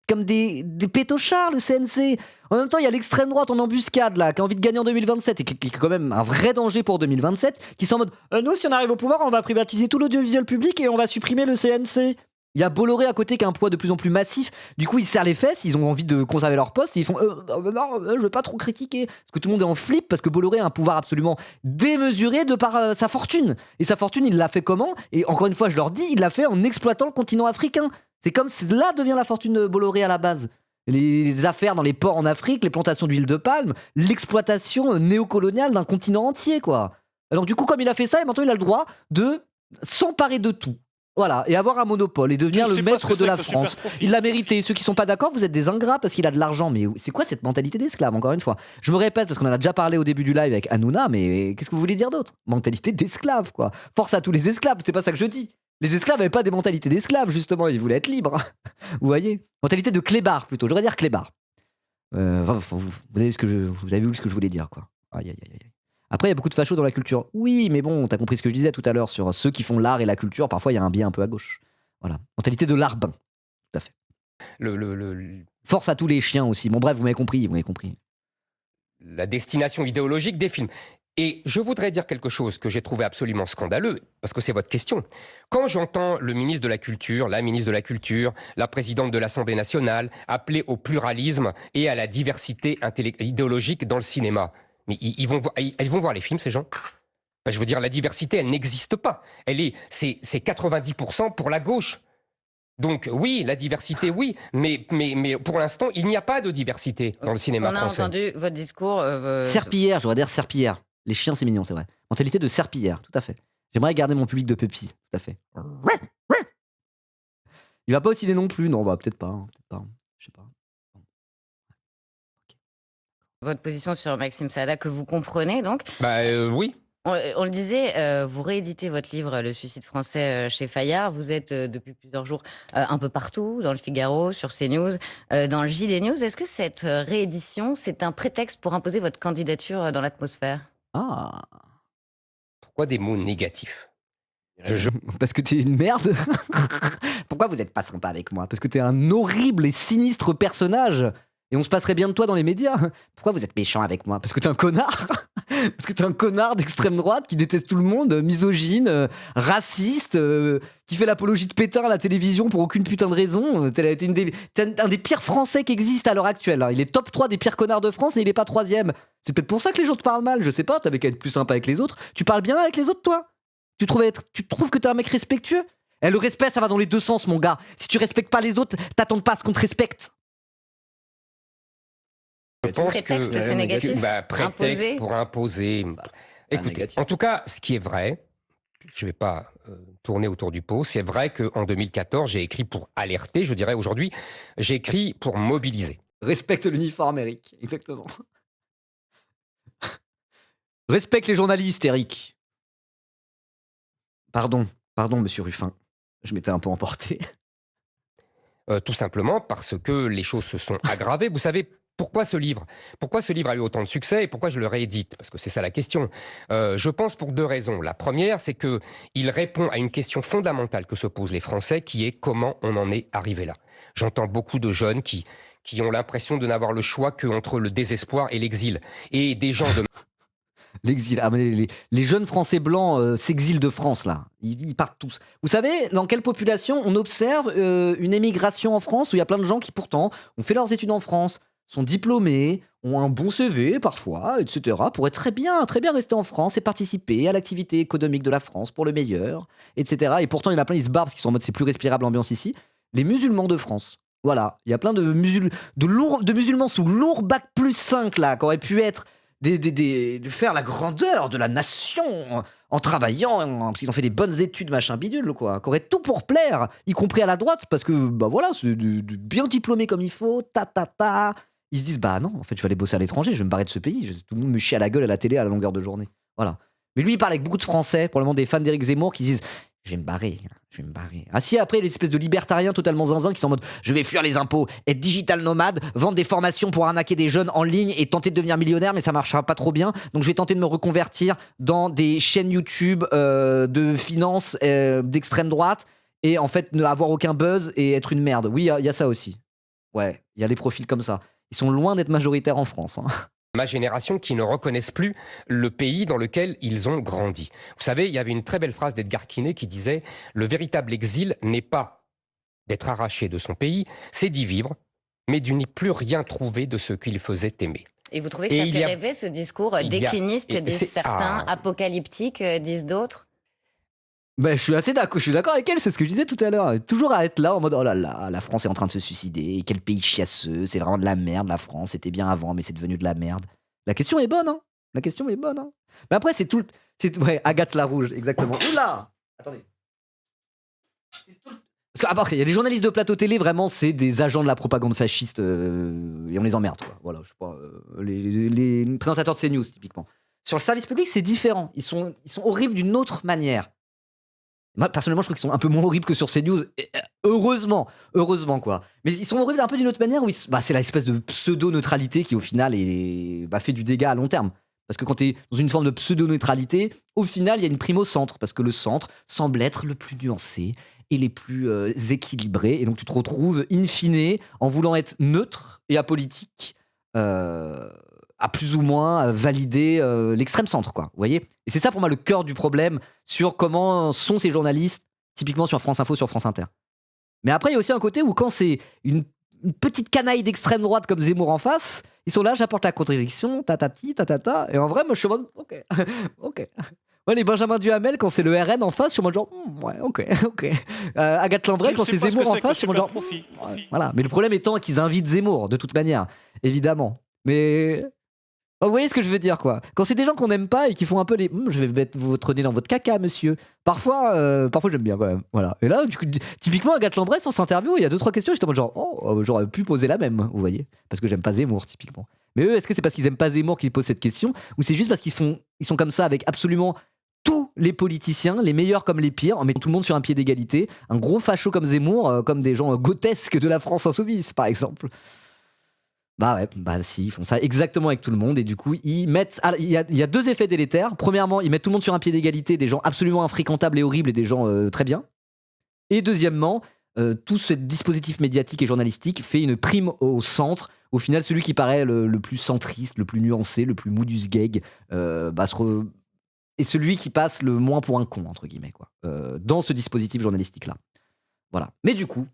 pétochards, le CNC. En même temps, il y a l'extrême droite en embuscade, là, qui a envie de gagner en 2027 et qui est quand même un vrai danger pour 2027, qui sont en mode nous, si on arrive au pouvoir, on va privatiser tout l'audiovisuel public et on va supprimer le CNC. Il y a Bolloré à côté qui a un poids de plus en plus massif. Du coup, ils serrent les fesses, ils ont envie de conserver leur poste. Et ils font non, je veux pas trop critiquer. Parce que tout le monde est en flip, parce que Bolloré a un pouvoir absolument démesuré de par sa fortune. Et sa fortune, il l'a fait comment ? Et encore une fois, je leur dis, il l'a fait en exploitant le continent africain. C'est comme là devient la fortune de Bolloré à la base. Les affaires dans les ports en Afrique, les plantations d'huile de palme, l'exploitation néocoloniale d'un continent entier, quoi. Alors du coup, comme il a fait ça, et maintenant il a le droit de s'emparer de tout. Voilà, et avoir un monopole et devenir le maître de la France. Il l'a mérité. Ceux qui sont pas d'accord, vous êtes des ingrats parce qu'il a de l'argent. Mais c'est quoi cette mentalité d'esclave, encore une fois ? Je me répète parce qu'on en a déjà parlé au début du live avec Hanouna, mais qu'est-ce que vous voulez dire d'autre ? Mentalité d'esclave, quoi. Force à tous les esclaves, c'est pas ça que je dis. Les esclaves n'avaient pas des mentalités d'esclaves, justement, ils voulaient être libres. Vous voyez ? Mentalité de clébard, plutôt. J'aurais dire clébard. Vous avez vu ce que je voulais dire, quoi. Aïe, aïe, aïe, aïe. Après, il y a beaucoup de fachos dans la culture. Oui, mais bon, t'as compris ce que je disais tout à l'heure sur ceux qui font l'art et la culture. Parfois, il y a un biais un peu à gauche. Voilà. Mentalité de larbin. Tout à fait. Force à tous les chiens aussi. Bon, bref, vous m'avez compris. La destination idéologique des films. Et je voudrais dire quelque chose que j'ai trouvé absolument scandaleux, parce que c'est votre question. Quand j'entends le ministre de la Culture, la ministre de la Culture, la présidente de l'Assemblée nationale appeler au pluralisme et à la diversité idéologique dans le cinéma, mais ils vont voir les films, ces gens ? Je veux dire, la diversité, elle n'existe pas. C'est 90% pour la gauche. Donc oui, la diversité, oui, mais pour l'instant, il n'y a pas de diversité dans le cinéma français. On a entendu votre discours. Serpillière, je voudrais dire serpillière. Les chiens, c'est mignon, c'est vrai. Mentalité de serpillière, tout à fait. J'aimerais garder mon public de pupilles, tout à fait. Il va pas aussi non plus, non, bah peut-être pas, je sais pas. Votre position sur Maxime Saada, que vous comprenez donc ? Oui. On le disait, vous rééditez votre livre Le suicide français chez Fayard. Vous êtes depuis plusieurs jours un peu partout, dans le Figaro, sur CNews, dans le JD News. Est-ce que cette réédition, c'est un prétexte pour imposer votre candidature dans l'atmosphère ? Ah. Pourquoi des mots négatifs ? Parce que t'es une merde. Pourquoi vous êtes pas sympa avec moi ? Parce que t'es un horrible et sinistre personnage. Et on se passerait bien de toi dans les médias. Pourquoi vous êtes méchant avec moi ? Parce que t'es un connard. Parce que t'es un connard d'extrême droite qui déteste tout le monde, misogyne, raciste, qui fait l'apologie de Pétain à la télévision pour aucune putain de raison. T'es un des pires Français qui existent à l'heure actuelle. Il est top 3 des pires connards de France et il est pas 3e. C'est peut-être pour ça que les gens te parlent mal, je sais pas, t'avais qu'à être plus sympa avec les autres. Tu parles bien avec les autres, toi ? Tu trouves que t'es un mec respectueux ? Le respect, ça va dans les deux sens, mon gars. Si tu respectes pas les autres, t'attends pas à ce qu'on te respecte. Je pense prétexte, c'est négatif. Prétexte imposer. Pour imposer. Écoutez, en tout cas, ce qui est vrai, je ne vais pas tourner autour du pot, c'est vrai qu'en 2014, j'ai écrit pour alerter, je dirais aujourd'hui, j'ai écrit pour mobiliser. Respecte l'uniforme, Eric, exactement. Respecte les journalistes, Eric. Pardon, monsieur Ruffin, je m'étais un peu emporté. Tout simplement parce que les choses se sont aggravées. Vous savez, pourquoi ce livre a eu autant de succès et pourquoi je le réédite ? Parce que c'est ça la question. Je pense pour deux raisons. La première, c'est qu'il répond à une question fondamentale que se posent les Français, qui est comment on en est arrivé là. J'entends beaucoup de jeunes qui ont l'impression de n'avoir le choix qu'entre le désespoir et l'exil. Et des gens de... L'exil. Ah, mais les jeunes Français blancs s'exilent de France, là. Ils partent tous. Vous savez, dans quelle population on observe une émigration en France où il y a plein de gens qui, pourtant, ont fait leurs études en France, sont diplômés, ont un bon CV parfois, etc., pourraient très bien rester en France et participer à l'activité économique de la France pour le meilleur, etc. Et pourtant, il y en a plein, ils se barrent parce qu'ils sont en mode c'est plus respirable l'ambiance ici. Les musulmans de France. Voilà, il y a plein de musulmans sous lourd bac plus 5 là, qui auraient pu être de faire la grandeur de la nation en travaillant, parce qu'ils ont fait des bonnes études, machin bidule, quoi, qui auraient tout pour plaire, y compris à la droite, parce que, bah voilà, c'est bien diplômé comme il faut, Ils se disent, bah non, en fait, je vais aller bosser à l'étranger, je vais me barrer de ce pays, tout le monde me chie à la gueule à la télé à la longueur de journée. Voilà. Mais lui, il parle avec beaucoup de Français, probablement des fans d'Éric Zemmour, qui disent, je vais me barrer. Ah si, après, les espèces de libertariens totalement zinzin qui sont en mode je vais fuir les impôts, être digital nomade, vendre des formations pour arnaquer des jeunes en ligne et tenter de devenir millionnaire, mais ça marchera pas trop bien. Donc je vais tenter de me reconvertir dans des chaînes YouTube de finance d'extrême droite et en fait ne avoir aucun buzz et être une merde. Oui, il y a ça aussi. Ouais, il y a les profils comme ça. Ils sont loin d'être majoritaires en France. Ma génération qui ne reconnaissent plus le pays dans lequel ils ont grandi. Vous savez, il y avait une très belle phrase d'Edgar Quinet qui disait « Le véritable exil n'est pas d'être arraché de son pays, c'est d'y vivre, mais d'y plus rien trouver de ce qu'il faisait aimer. » Et vous trouvez que ça fait rêver ce discours décliniste, disent certains, apocalyptique, disent d'autres? Ben, je suis d'accord avec elle, c'est ce que je disais tout à l'heure. Toujours à être là en mode oh là là, la France est en train de se suicider, quel pays chiasseux, c'est vraiment de la merde la France, c'était bien avant mais c'est devenu de la merde. La question est bonne, hein. La question est bonne, hein. Mais après, ouais, Agathe Larouge, exactement. Oula! Attendez. Parce qu'après, il y a des journalistes de plateau télé, vraiment, c'est des agents de la propagande fasciste et on les emmerde, quoi. Voilà, je sais pas. Les présentateurs de CNews, typiquement. Sur le service public, c'est différent. Ils sont horribles d'une autre manière. Moi, personnellement, je trouve qu'ils sont un peu moins horribles que sur CNews. Heureusement, quoi. Mais ils sont horribles un peu d'une autre manière où c'est l'espèce de pseudo-neutralité qui, au final, fait du dégât à long terme. Parce que quand tu es dans une forme de pseudo-neutralité, au final, il y a une prime au centre. Parce que le centre semble être le plus nuancé et les plus équilibrés. Et donc, tu te retrouves, in fine, en voulant être neutre et apolitique, à plus ou moins valider l'extrême centre, quoi. Vous voyez ? Et c'est ça, pour moi, le cœur du problème sur comment sont ces journalistes, typiquement sur France Info, sur France Inter. Mais après, il y a aussi un côté où quand c'est une petite canaille d'extrême droite comme Zemmour en face, ils sont là, j'apporte la contradiction, tatati, tatata. Et en vrai, moi, je suis en mode, ok. Ouais, les Benjamin Duhamel, quand c'est le RN en face, je suis en mode genre, ouais, ok. Agathe Lambray, quand c'est Zemmour en face, je suis en mode genre, ouais, voilà. Mais le problème étant qu'ils invitent Zemmour, de toute manière, évidemment. Mais vous voyez ce que je veux dire, quoi. Quand c'est des gens qu'on n'aime pas et qui font un peu les je vais mettre votre nez dans votre caca, monsieur. Parfois j'aime bien, quand même. Voilà. Et là, du coup, typiquement, Agathe Lambray, sur cette interview, il y a 2-3 questions, j'étais en mode genre, j'aurais pu poser la même, vous voyez. Parce que j'aime pas Zemmour, typiquement. Mais eux, est-ce que c'est parce qu'ils aiment pas Zemmour qu'ils posent cette question, ou c'est juste parce qu'ils sont comme ça avec absolument tous les politiciens, les meilleurs comme les pires, en mettant tout le monde sur un pied d'égalité, un gros facho comme Zemmour, comme des gens grotesques de la France insoumise, par exemple. Bah ouais, bah si, ils font ça exactement avec tout le monde et du coup ils mettent, il y a 2 effets délétères. Premièrement, ils mettent tout le monde sur un pied d'égalité, des gens absolument infréquentables et horribles et des gens très bien. Et deuxièmement, tout ce dispositif médiatique et journalistique fait une prime au centre. Au final, celui qui paraît le plus centriste, le plus nuancé, le plus modus gag, est celui qui passe le moins pour un con, entre guillemets, quoi, dans ce dispositif journalistique-là. Voilà. Mais du coup,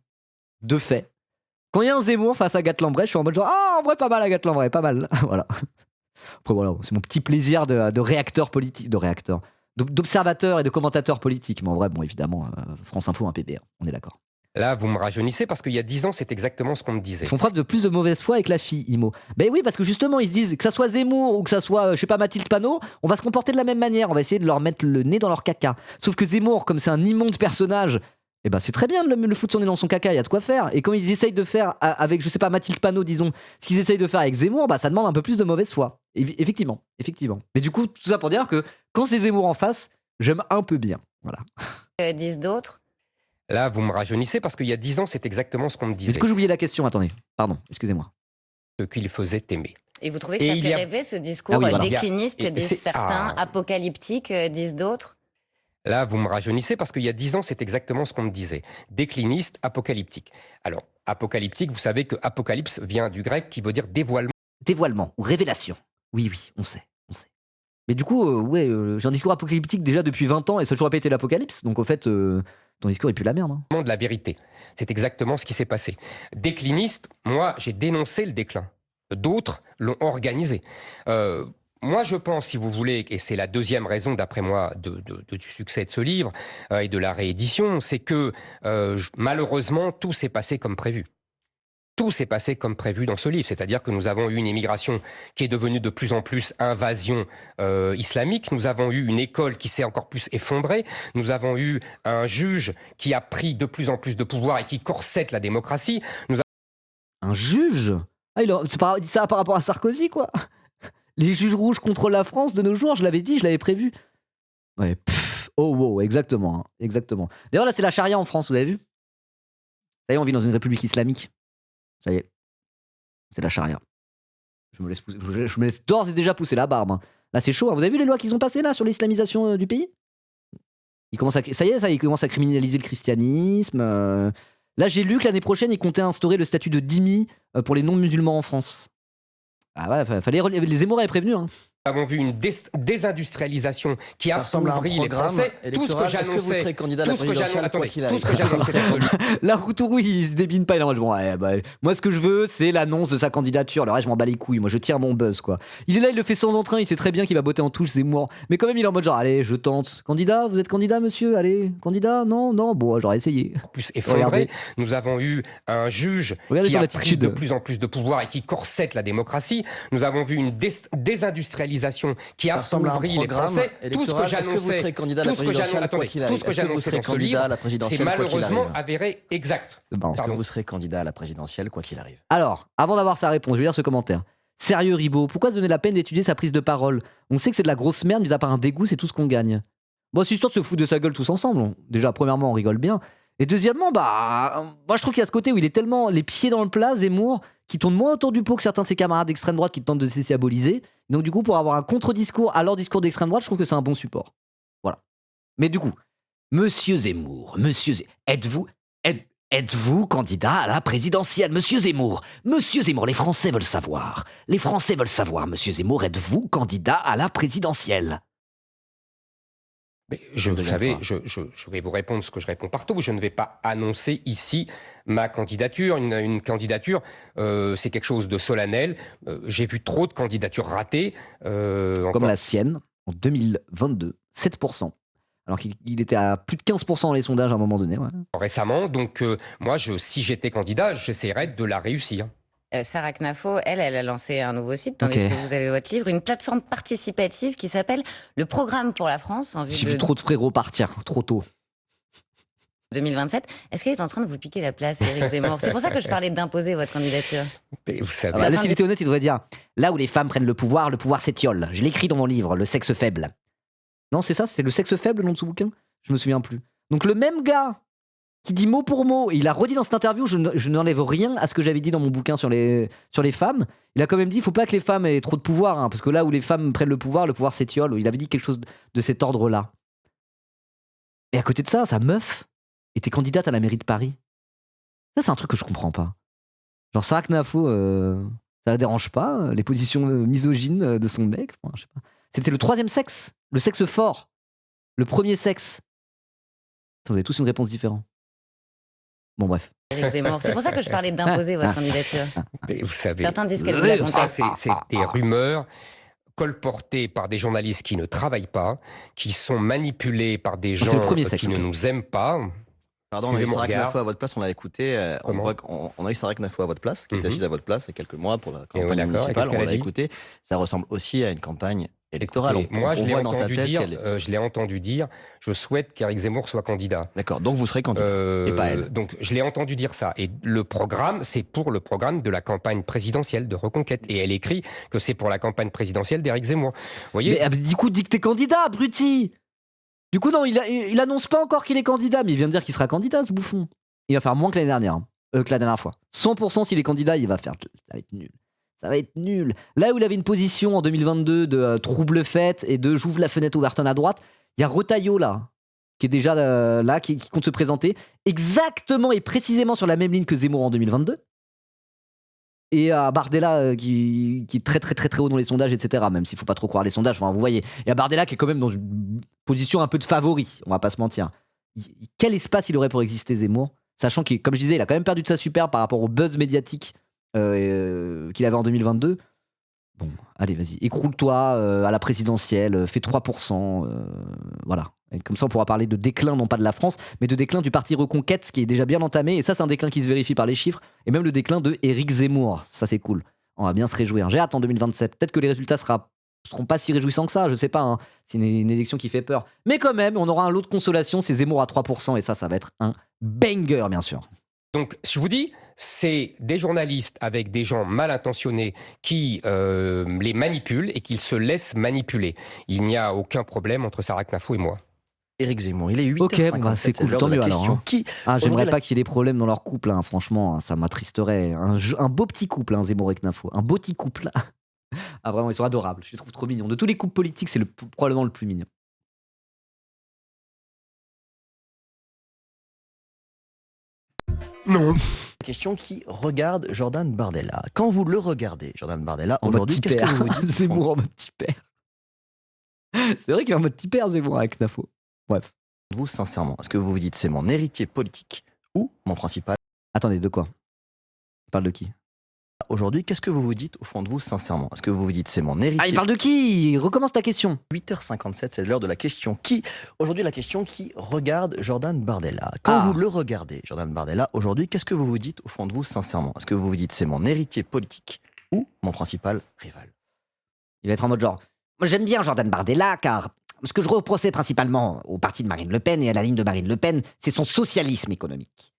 de fait, quand il y a un Zemmour face à Agathe Lambray, je suis en mode genre, en vrai, pas mal, Agathe Lambray, pas mal. Voilà. Après, voilà, c'est mon petit plaisir de réacteur politique, d'observateur et de commentateur politique. Mais en vrai, bon, évidemment, France Info, un PBR, on est d'accord. Là, vous me rajeunissez parce qu'il y a 10 ans, c'est exactement ce qu'on me disait. Ils font preuve de plus de mauvaise foi avec la fille, Imo. Ben oui, parce que justement, ils se disent que ça soit Zemmour ou que ça soit, je sais pas, Mathilde Panot, on va se comporter de la même manière. On va essayer de leur mettre le nez dans leur caca. Sauf que Zemmour, comme c'est un immonde personnage, eh ben c'est très bien de le foutre son nez dans son caca, il y a de quoi faire. Et quand ils essayent de faire avec, je sais pas, Mathilde Panot, disons, ce qu'ils essayent de faire avec Zemmour, bah ça demande un peu plus de mauvaise foi. Effectivement. Mais du coup, tout ça pour dire que quand c'est Zemmour en face, j'aime un peu bien. Voilà. Disent d'autres. Là, vous me rajeunissez parce qu'il y a 10 ans, c'est exactement ce qu'on me disait. Est-ce que j'ai oublié la question? Attendez, pardon, excusez-moi. Ce qu'il faisait aimer. Et vous trouvez que ça fait rêver ce discours décliniste, disent certains, apocalyptique, disent d'autres? Là, vous me rajeunissez parce qu'il y a 10 ans, c'est exactement ce qu'on me disait. Décliniste, apocalyptique. Alors, apocalyptique, vous savez que apocalypse vient du grec qui veut dire dévoilement. Dévoilement ou révélation. Oui, on sait. Mais du coup, j'ai un discours apocalyptique déjà depuis 20 ans et ça n'a toujours pas été l'apocalypse. Donc, en fait, ton discours est plus la merde. Hein. De la vérité. C'est exactement ce qui s'est passé. Décliniste, moi, j'ai dénoncé le déclin. D'autres l'ont organisé. Moi, je pense, si vous voulez, et c'est la deuxième raison, d'après moi, du succès de ce livre et de la réédition, c'est que malheureusement, tout s'est passé comme prévu. Tout s'est passé comme prévu dans ce livre, c'est-à-dire que nous avons eu une immigration qui est devenue de plus en plus invasion islamique, nous avons eu une école qui s'est encore plus effondrée, nous avons eu un juge qui a pris de plus en plus de pouvoir et qui corsette la démocratie. Un juge ? Il dit ça par rapport à Sarkozy, quoi. Les juges rouges contre la France de nos jours, je l'avais dit, je l'avais prévu. Ouais, wow, exactement. Exactement. D'ailleurs, là, c'est la charia en France, vous avez vu ? Ça y est, on vit dans une république islamique. Ça y est, c'est la charia. Je me laisse d'ores et déjà pousser la barbe. Hein. Là, c'est chaud. Hein. Vous avez vu les lois qu'ils ont passées là sur l'islamisation du pays ? Ils commencent ils commencent à criminaliser le christianisme. Là, j'ai lu que l'année prochaine, ils comptaient instaurer le statut de dhimmi pour les non-musulmans en France. Ah ouais, les Zemmour avaient prévenu. Hein. Nous avons vu une désindustrialisation qui a ouvri les Français. Tout ce que j'annonçais, est-ce que vous serez candidat à la présidentielle, quoi qu'il arrive ? La Routourou, il se débine pas. Il est en mode, bon, moi, ce que je veux, c'est l'annonce de sa candidature. Le reste, je m'en bats les couilles. Moi, je tire mon buzz, quoi. Il est là, il le fait sans entrain. Il sait très bien qu'il va botter en touche, Zemmour. Mais quand même, il est en mode genre, allez, je tente. Candidat, vous êtes candidat, monsieur ? Allez, candidat ? Non, bon, j'aurais essayé. Plus effondré. Nous avons eu un juge qui a pris de plus en plus de pouvoir et qui corsette la démocratie. Nous avons vu une désindustrialisation qui a ouvri les Français. Tout ce que j'annonçais dans ce livre, c'est malheureusement avéré exact. Est-ce que vous serez candidat à la présidentielle, quoi qu'il arrive ? Alors, avant d'avoir sa réponse, je vais lire ce commentaire. Sérieux, Ribot, pourquoi se donner la peine d'étudier sa prise de parole ? On sait que c'est de la grosse merde, mis à part un dégoût, c'est tout ce qu'on gagne. Bon, c'est histoire de se foutre de sa gueule tous ensemble. Déjà, premièrement, on rigole bien. Et deuxièmement, moi je trouve qu'il y a ce côté où il est tellement les pieds dans le plat, Zemmour, qui tourne moins autour du pot que certains de ses camarades d'extrême droite qui tentent de se diaboliser. Donc du coup, pour avoir un contre-discours à leur discours d'extrême droite, je trouve que c'est un bon support. Voilà. Mais du coup, Monsieur Zemmour, êtes-vous candidat à la présidentielle, Monsieur Zemmour ? Monsieur Zemmour, les Français veulent savoir. Les Français veulent savoir, Monsieur Zemmour, êtes-vous candidat à la présidentielle ? Mais vous savez, je vais vous répondre ce que je réponds partout. Je ne vais pas annoncer ici ma candidature. Une candidature, c'est quelque chose de solennel. J'ai vu trop de candidatures ratées. Comme la sienne, en 2022, 7%. Alors qu'il était à plus de 15% dans les sondages à un moment donné. Ouais. Récemment, donc moi, si j'étais candidat, j'essaierais de la réussir. Sarah Knafo, elle a lancé un nouveau site, tandis que vous avez votre livre, une plateforme participative qui s'appelle Le Programme pour la France. J'ai vu trop de frérots partir, trop tôt. 2027. Est-ce qu'elle est en train de vous piquer la place, Éric Zemmour ? C'est pour ça que je parlais d'imposer votre candidature. Mais vous savez... là, s'il était honnête, il devrait dire « Là où les femmes prennent le pouvoir s'étiole. Je l'écris dans mon livre, Le sexe faible. » Non, c'est ça, c'est le sexe faible, le nom de ce bouquin ? Je me souviens plus. Donc le même gars qui dit mot pour mot, et il a redit dans cette interview, je n'enlève rien à ce que j'avais dit dans mon bouquin sur les femmes, il a quand même dit, il ne faut pas que les femmes aient trop de pouvoir, hein, parce que là où les femmes prennent le pouvoir s'étiole. Il avait dit quelque chose de cet ordre-là. Et à côté de ça, sa meuf était candidate à la mairie de Paris. Ça, c'est un truc que je comprends pas. Genre, Sarah Knafo, ça la dérange pas, les positions misogynes de son mec, je sais pas. C'était le troisième sexe, le sexe fort, le premier sexe. Vous avez tous une réponse différente. Bon, bref. Éric Zemmour, c'est pour ça que je parlais d'imposer votre candidature. Mais vous savez, certains disent qu'elle vous a trompé. Ça, c'est des rumeurs colportées par des journalistes qui ne travaillent pas, qui sont manipulés par des gens qui ne nous aiment pas. Pardon, on a eu Sarah Knafo à votre place, on l'a écouté. On a eu Sarah Knafo à votre place, qui était assise à votre place il y a quelques mois pour la campagne municipale. On l'a écouté. Ça ressemble aussi à une campagne électorale. Moi, je l'ai entendu dire, je souhaite qu'Éric Zemmour soit candidat. D'accord, donc vous serez candidat, et pas elle. Donc, je l'ai entendu dire ça. Et le programme, c'est pour le programme de la campagne présidentielle de Reconquête. Et elle écrit que c'est pour la campagne présidentielle d'Éric Zemmour. Vous voyez ? Mais du coup, dis que t'es candidat, abruti ! Du coup, non, il annonce pas encore qu'il est candidat, mais il vient de dire qu'il sera candidat, ce bouffon. Il va faire moins que l'année dernière, que la dernière fois. 100% s'il est candidat, il va faire... Ça va être nul. Ça va être nul. Là où il avait une position en 2022 de trouble fête et de j'ouvre la fenêtre Overton à droite, il y a Retailleau là, qui est déjà là, qui compte se présenter exactement et précisément sur la même ligne que Zemmour en 2022. Et à Bardella qui est très très très très haut dans les sondages, etc. Même s'il faut pas trop croire les sondages, enfin, vous voyez. Et à Bardella qui est quand même dans une position un peu de favori, on va pas se mentir. Quel espace il aurait pour exister Zemmour, sachant qu'il, comme je disais, il a quand même perdu de sa superbe par rapport au buzz médiatique qu'il avait en 2022. Bon, allez, vas-y, écroule-toi à la présidentielle, fais 3%, voilà. Et comme ça, on pourra parler de déclin, non pas de la France, mais de déclin du parti Reconquête, ce qui est déjà bien entamé. Et ça, c'est un déclin qui se vérifie par les chiffres. Et même le déclin de Éric Zemmour. Ça, c'est cool. On va bien se réjouir. J'ai hâte en 2027. Peut-être que les résultats seront pas si réjouissants que ça, je sais pas. Hein. C'est une élection qui fait peur. Mais quand même, on aura un lot de consolation. C'est Zemmour à 3%. Et ça va être un banger, bien sûr. Donc, je vous dis, c'est des journalistes avec des gens mal intentionnés qui les manipulent et qui se laissent manipuler. Il n'y a aucun problème entre Sarah Knafou et moi. Éric Zemmour, il est 8h57. Ok, bah c'est cool, tant mieux alors. Hein. J'aimerais pas qu'il y ait des problèmes dans leur couple, hein, franchement, ça m'attristerait. Un beau petit couple, hein, Zemmour et Knafou. Un beau petit couple. Ah vraiment, ils sont adorables, je les trouve trop mignons. De tous les couples politiques, c'est probablement le plus mignon. Non. Question qui regarde Jordan Bardella. Quand vous le regardez, Jordan Bardella, aujourd'hui, qu'est-ce que vous vous dites? Zemmour en mode petit père. C'est vrai qu'il est en mode petit père, Zemmour avec Knafou. Bref. Vous, sincèrement, est-ce que vous vous dites c'est mon héritier politique ou mon principal? Attendez, de quoi? Il parle de qui? Aujourd'hui, qu'est-ce que vous vous dites au fond de vous, sincèrement? Est-ce que vous vous dites c'est mon héritier? Ah, il parle de qui? Recommence ta question. 8h57, c'est l'heure de la question qui. Aujourd'hui, la question qui regarde Jordan Bardella. Quand vous le regardez, Jordan Bardella, aujourd'hui, qu'est-ce que vous vous dites au fond de vous, sincèrement? Est-ce que vous vous dites c'est mon héritier politique ou mon principal rival? Il va être en mode genre. Moi, j'aime bien Jordan Bardella, car ce que je reprochais principalement au parti de Marine Le Pen et à la ligne de Marine Le Pen, c'est son socialisme économique.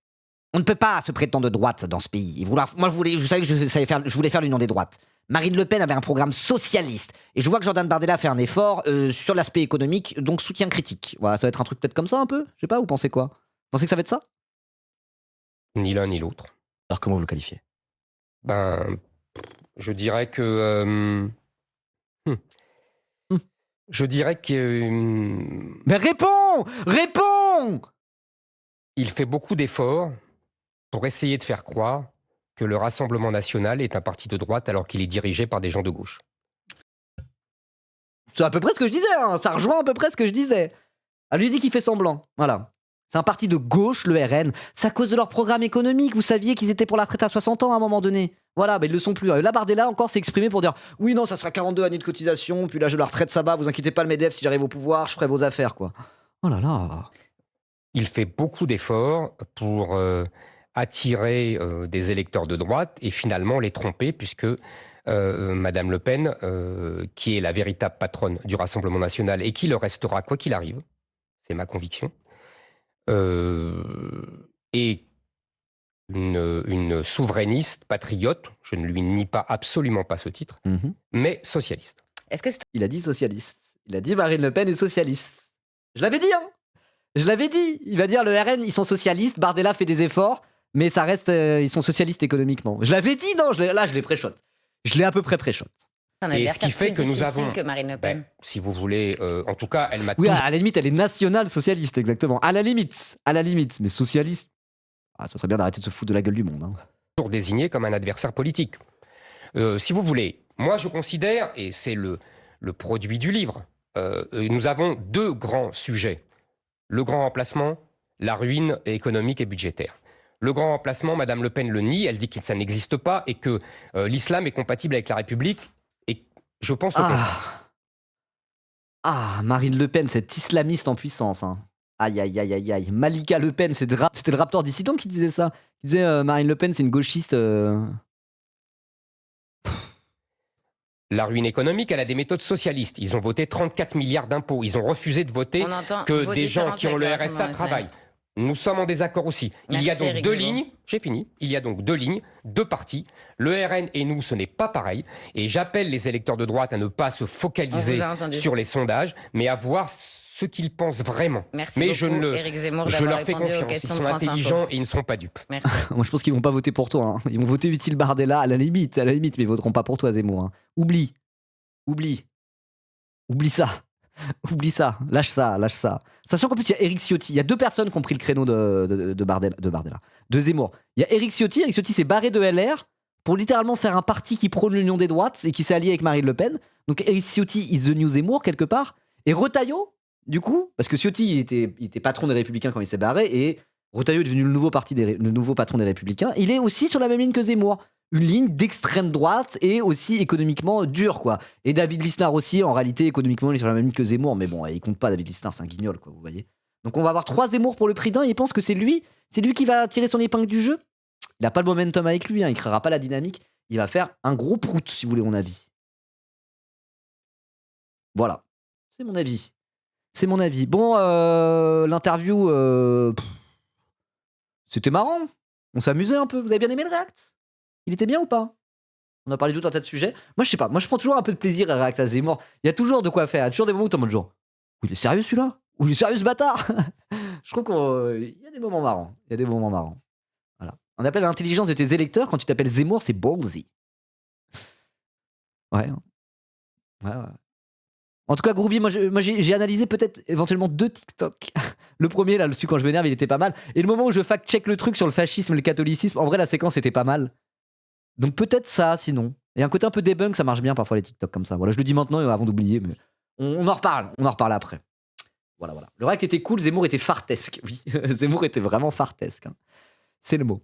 On ne peut pas se prétendre de droite dans ce pays. Moi, je savais que je voulais faire l'union des droites. Marine Le Pen avait un programme socialiste. Et je vois que Jordan Bardella fait un effort sur l'aspect économique, donc soutien critique. Voilà, ça va être un truc peut-être comme ça un peu? Je sais pas, vous pensez quoi? Vous pensez que ça va être ça? Ni l'un ni l'autre. Alors comment vous le qualifiez? Ben, je dirais que... Je dirais que... Mais réponds! Réponds! Il fait beaucoup d'efforts pour essayer de faire croire que le Rassemblement national est un parti de droite alors qu'il est dirigé par des gens de gauche. C'est à peu près ce que je disais, hein. Ça rejoint à peu près ce que je disais. Elle lui dit qu'il fait semblant, voilà. C'est un parti de gauche, le RN. C'est à cause de leur programme économique. Vous saviez qu'ils étaient pour la retraite à 60 ans à un moment donné. Voilà, mais ils le sont plus. Là, Bardella encore s'est exprimé pour dire oui, non, ça sera 42 années de cotisation, puis l'âge de la retraite, ça va, vous inquiétez pas, le MEDEF, si j'arrive au pouvoir, je ferai vos affaires, quoi. Oh là là. Il fait beaucoup d'efforts pour attirer des électeurs de droite et finalement les tromper, puisque Madame Le Pen, qui est la véritable patronne du Rassemblement national et qui le restera quoi qu'il arrive, c'est ma conviction, est une souverainiste patriote, je ne lui nie pas absolument pas ce titre, mais socialiste. Il a dit socialiste. Il a dit Marine Le Pen est socialiste. Je l'avais dit, hein. Je l'avais dit. Il va dire le RN, ils sont socialistes, Bardella fait des efforts, mais ça reste, ils sont socialistes économiquement. Je l'avais dit, non, là je l'ai pré-shot. Je l'ai à peu près pré-shot. Et ce qui fait que nous avons, que Marine Le Pen. Si vous voulez, en tout cas, elle m'a. Oui, à la limite, elle est nationale-socialiste, exactement. À la limite, mais socialiste. Ah, ça serait bien d'arrêter de se foutre de la gueule du monde. Hein. Toujours désigné comme un adversaire politique. Si vous voulez, moi je considère, et c'est le produit du livre, nous avons deux grands sujets. Le grand remplacement, la ruine économique et budgétaire. Le grand remplacement, Madame Le Pen le nie, elle dit que ça n'existe pas et que l'islam est compatible avec la République. Et je pense que... Marine Le Pen, cette islamiste en puissance. Hein. Aïe, aïe, aïe, aïe, aïe. Malika Le Pen, c'était le Raptor dissident qui disait ça. Il disait Marine Le Pen, c'est une gauchiste... La ruine économique, elle a des méthodes socialistes. Ils ont voté 34 milliards d'impôts. Ils ont refusé de voter que des gens qui ont le RSA travaillent. Nous sommes en désaccord aussi. Il y a donc deux lignes. J'ai fini. Il y a donc deux lignes, deux partis. Le RN et nous, ce n'est pas pareil. Et j'appelle les électeurs de droite à ne pas se focaliser sur les sondages, mais à voir ce qu'ils pensent vraiment. Merci mais beaucoup, Éric Zemmour, je leur fais confiance. Ils sont intelligents et ils ne seront pas dupes. Merci. Moi, je pense qu'ils vont pas voter pour toi. Hein. Ils vont voter utile Bardella à la limite, mais ils voteront pas pour toi, Zemmour. Hein. Oublie ça. Oublie ça. Lâche ça. Sachant qu'en plus, il y a Éric Ciotti. Il y a deux personnes qui ont pris le créneau de Bardella. De Zemmour. Il y a Éric Ciotti. Éric Ciotti s'est barré de LR pour littéralement faire un parti qui prône l'union des droites et qui s'est allié avec Marine Le Pen. Donc Éric Ciotti is the new Zemmour, quelque part. Et Retailleau, du coup, parce que Ciotti il était patron des Républicains quand il s'est barré, et Retailleau est devenu le nouveau patron des Républicains, il est aussi sur la même ligne que Zemmour. une ligne d'extrême droite et aussi économiquement dure, quoi. Et David Lisnard aussi, en réalité, économiquement, il est sur la même ligne que Zemmour, mais bon, il compte pas, David Lisnard, c'est un guignol, quoi, vous voyez. Donc on va avoir 3 Zemmour pour le prix d'un, et il pense que c'est lui qui va tirer son épingle du jeu. Il n'a pas le momentum avec lui, il créera pas la dynamique, il va faire un gros prout, si vous voulez mon avis. Voilà, c'est mon avis. Bon, l'interview, c'était marrant. On s'amusait un peu. Vous avez bien aimé le React? Il était bien ou pas? On a parlé de tout un tas de sujets. Moi, je sais pas. Moi, je prends toujours un peu de plaisir à React à Zemmour. Il y a toujours de quoi faire. Il y a toujours des moments où t'es en mode genre, il est sérieux celui-là? Ou il est sérieux ce bâtard? Je trouve qu'il y a des moments marrants. Voilà. On appelle l'intelligence de tes électeurs quand tu t'appelles Zemmour, c'est ballsy. Ouais. En tout cas, Grouby, moi j'ai analysé peut-être éventuellement 2 TikTok. Le premier, là, celui quand je m'énerve, il était pas mal. Et le moment où je fact-check le truc sur le fascisme et le catholicisme, en vrai, la séquence était pas mal. Donc peut-être ça, sinon. Et un côté un peu debunk, ça marche bien parfois les TikTok comme ça. Voilà, je le dis maintenant avant d'oublier, mais on en reparle après. Voilà. Le React était cool, Zemmour était fartesque. Oui, Zemmour était vraiment fartesque. Hein. C'est le mot.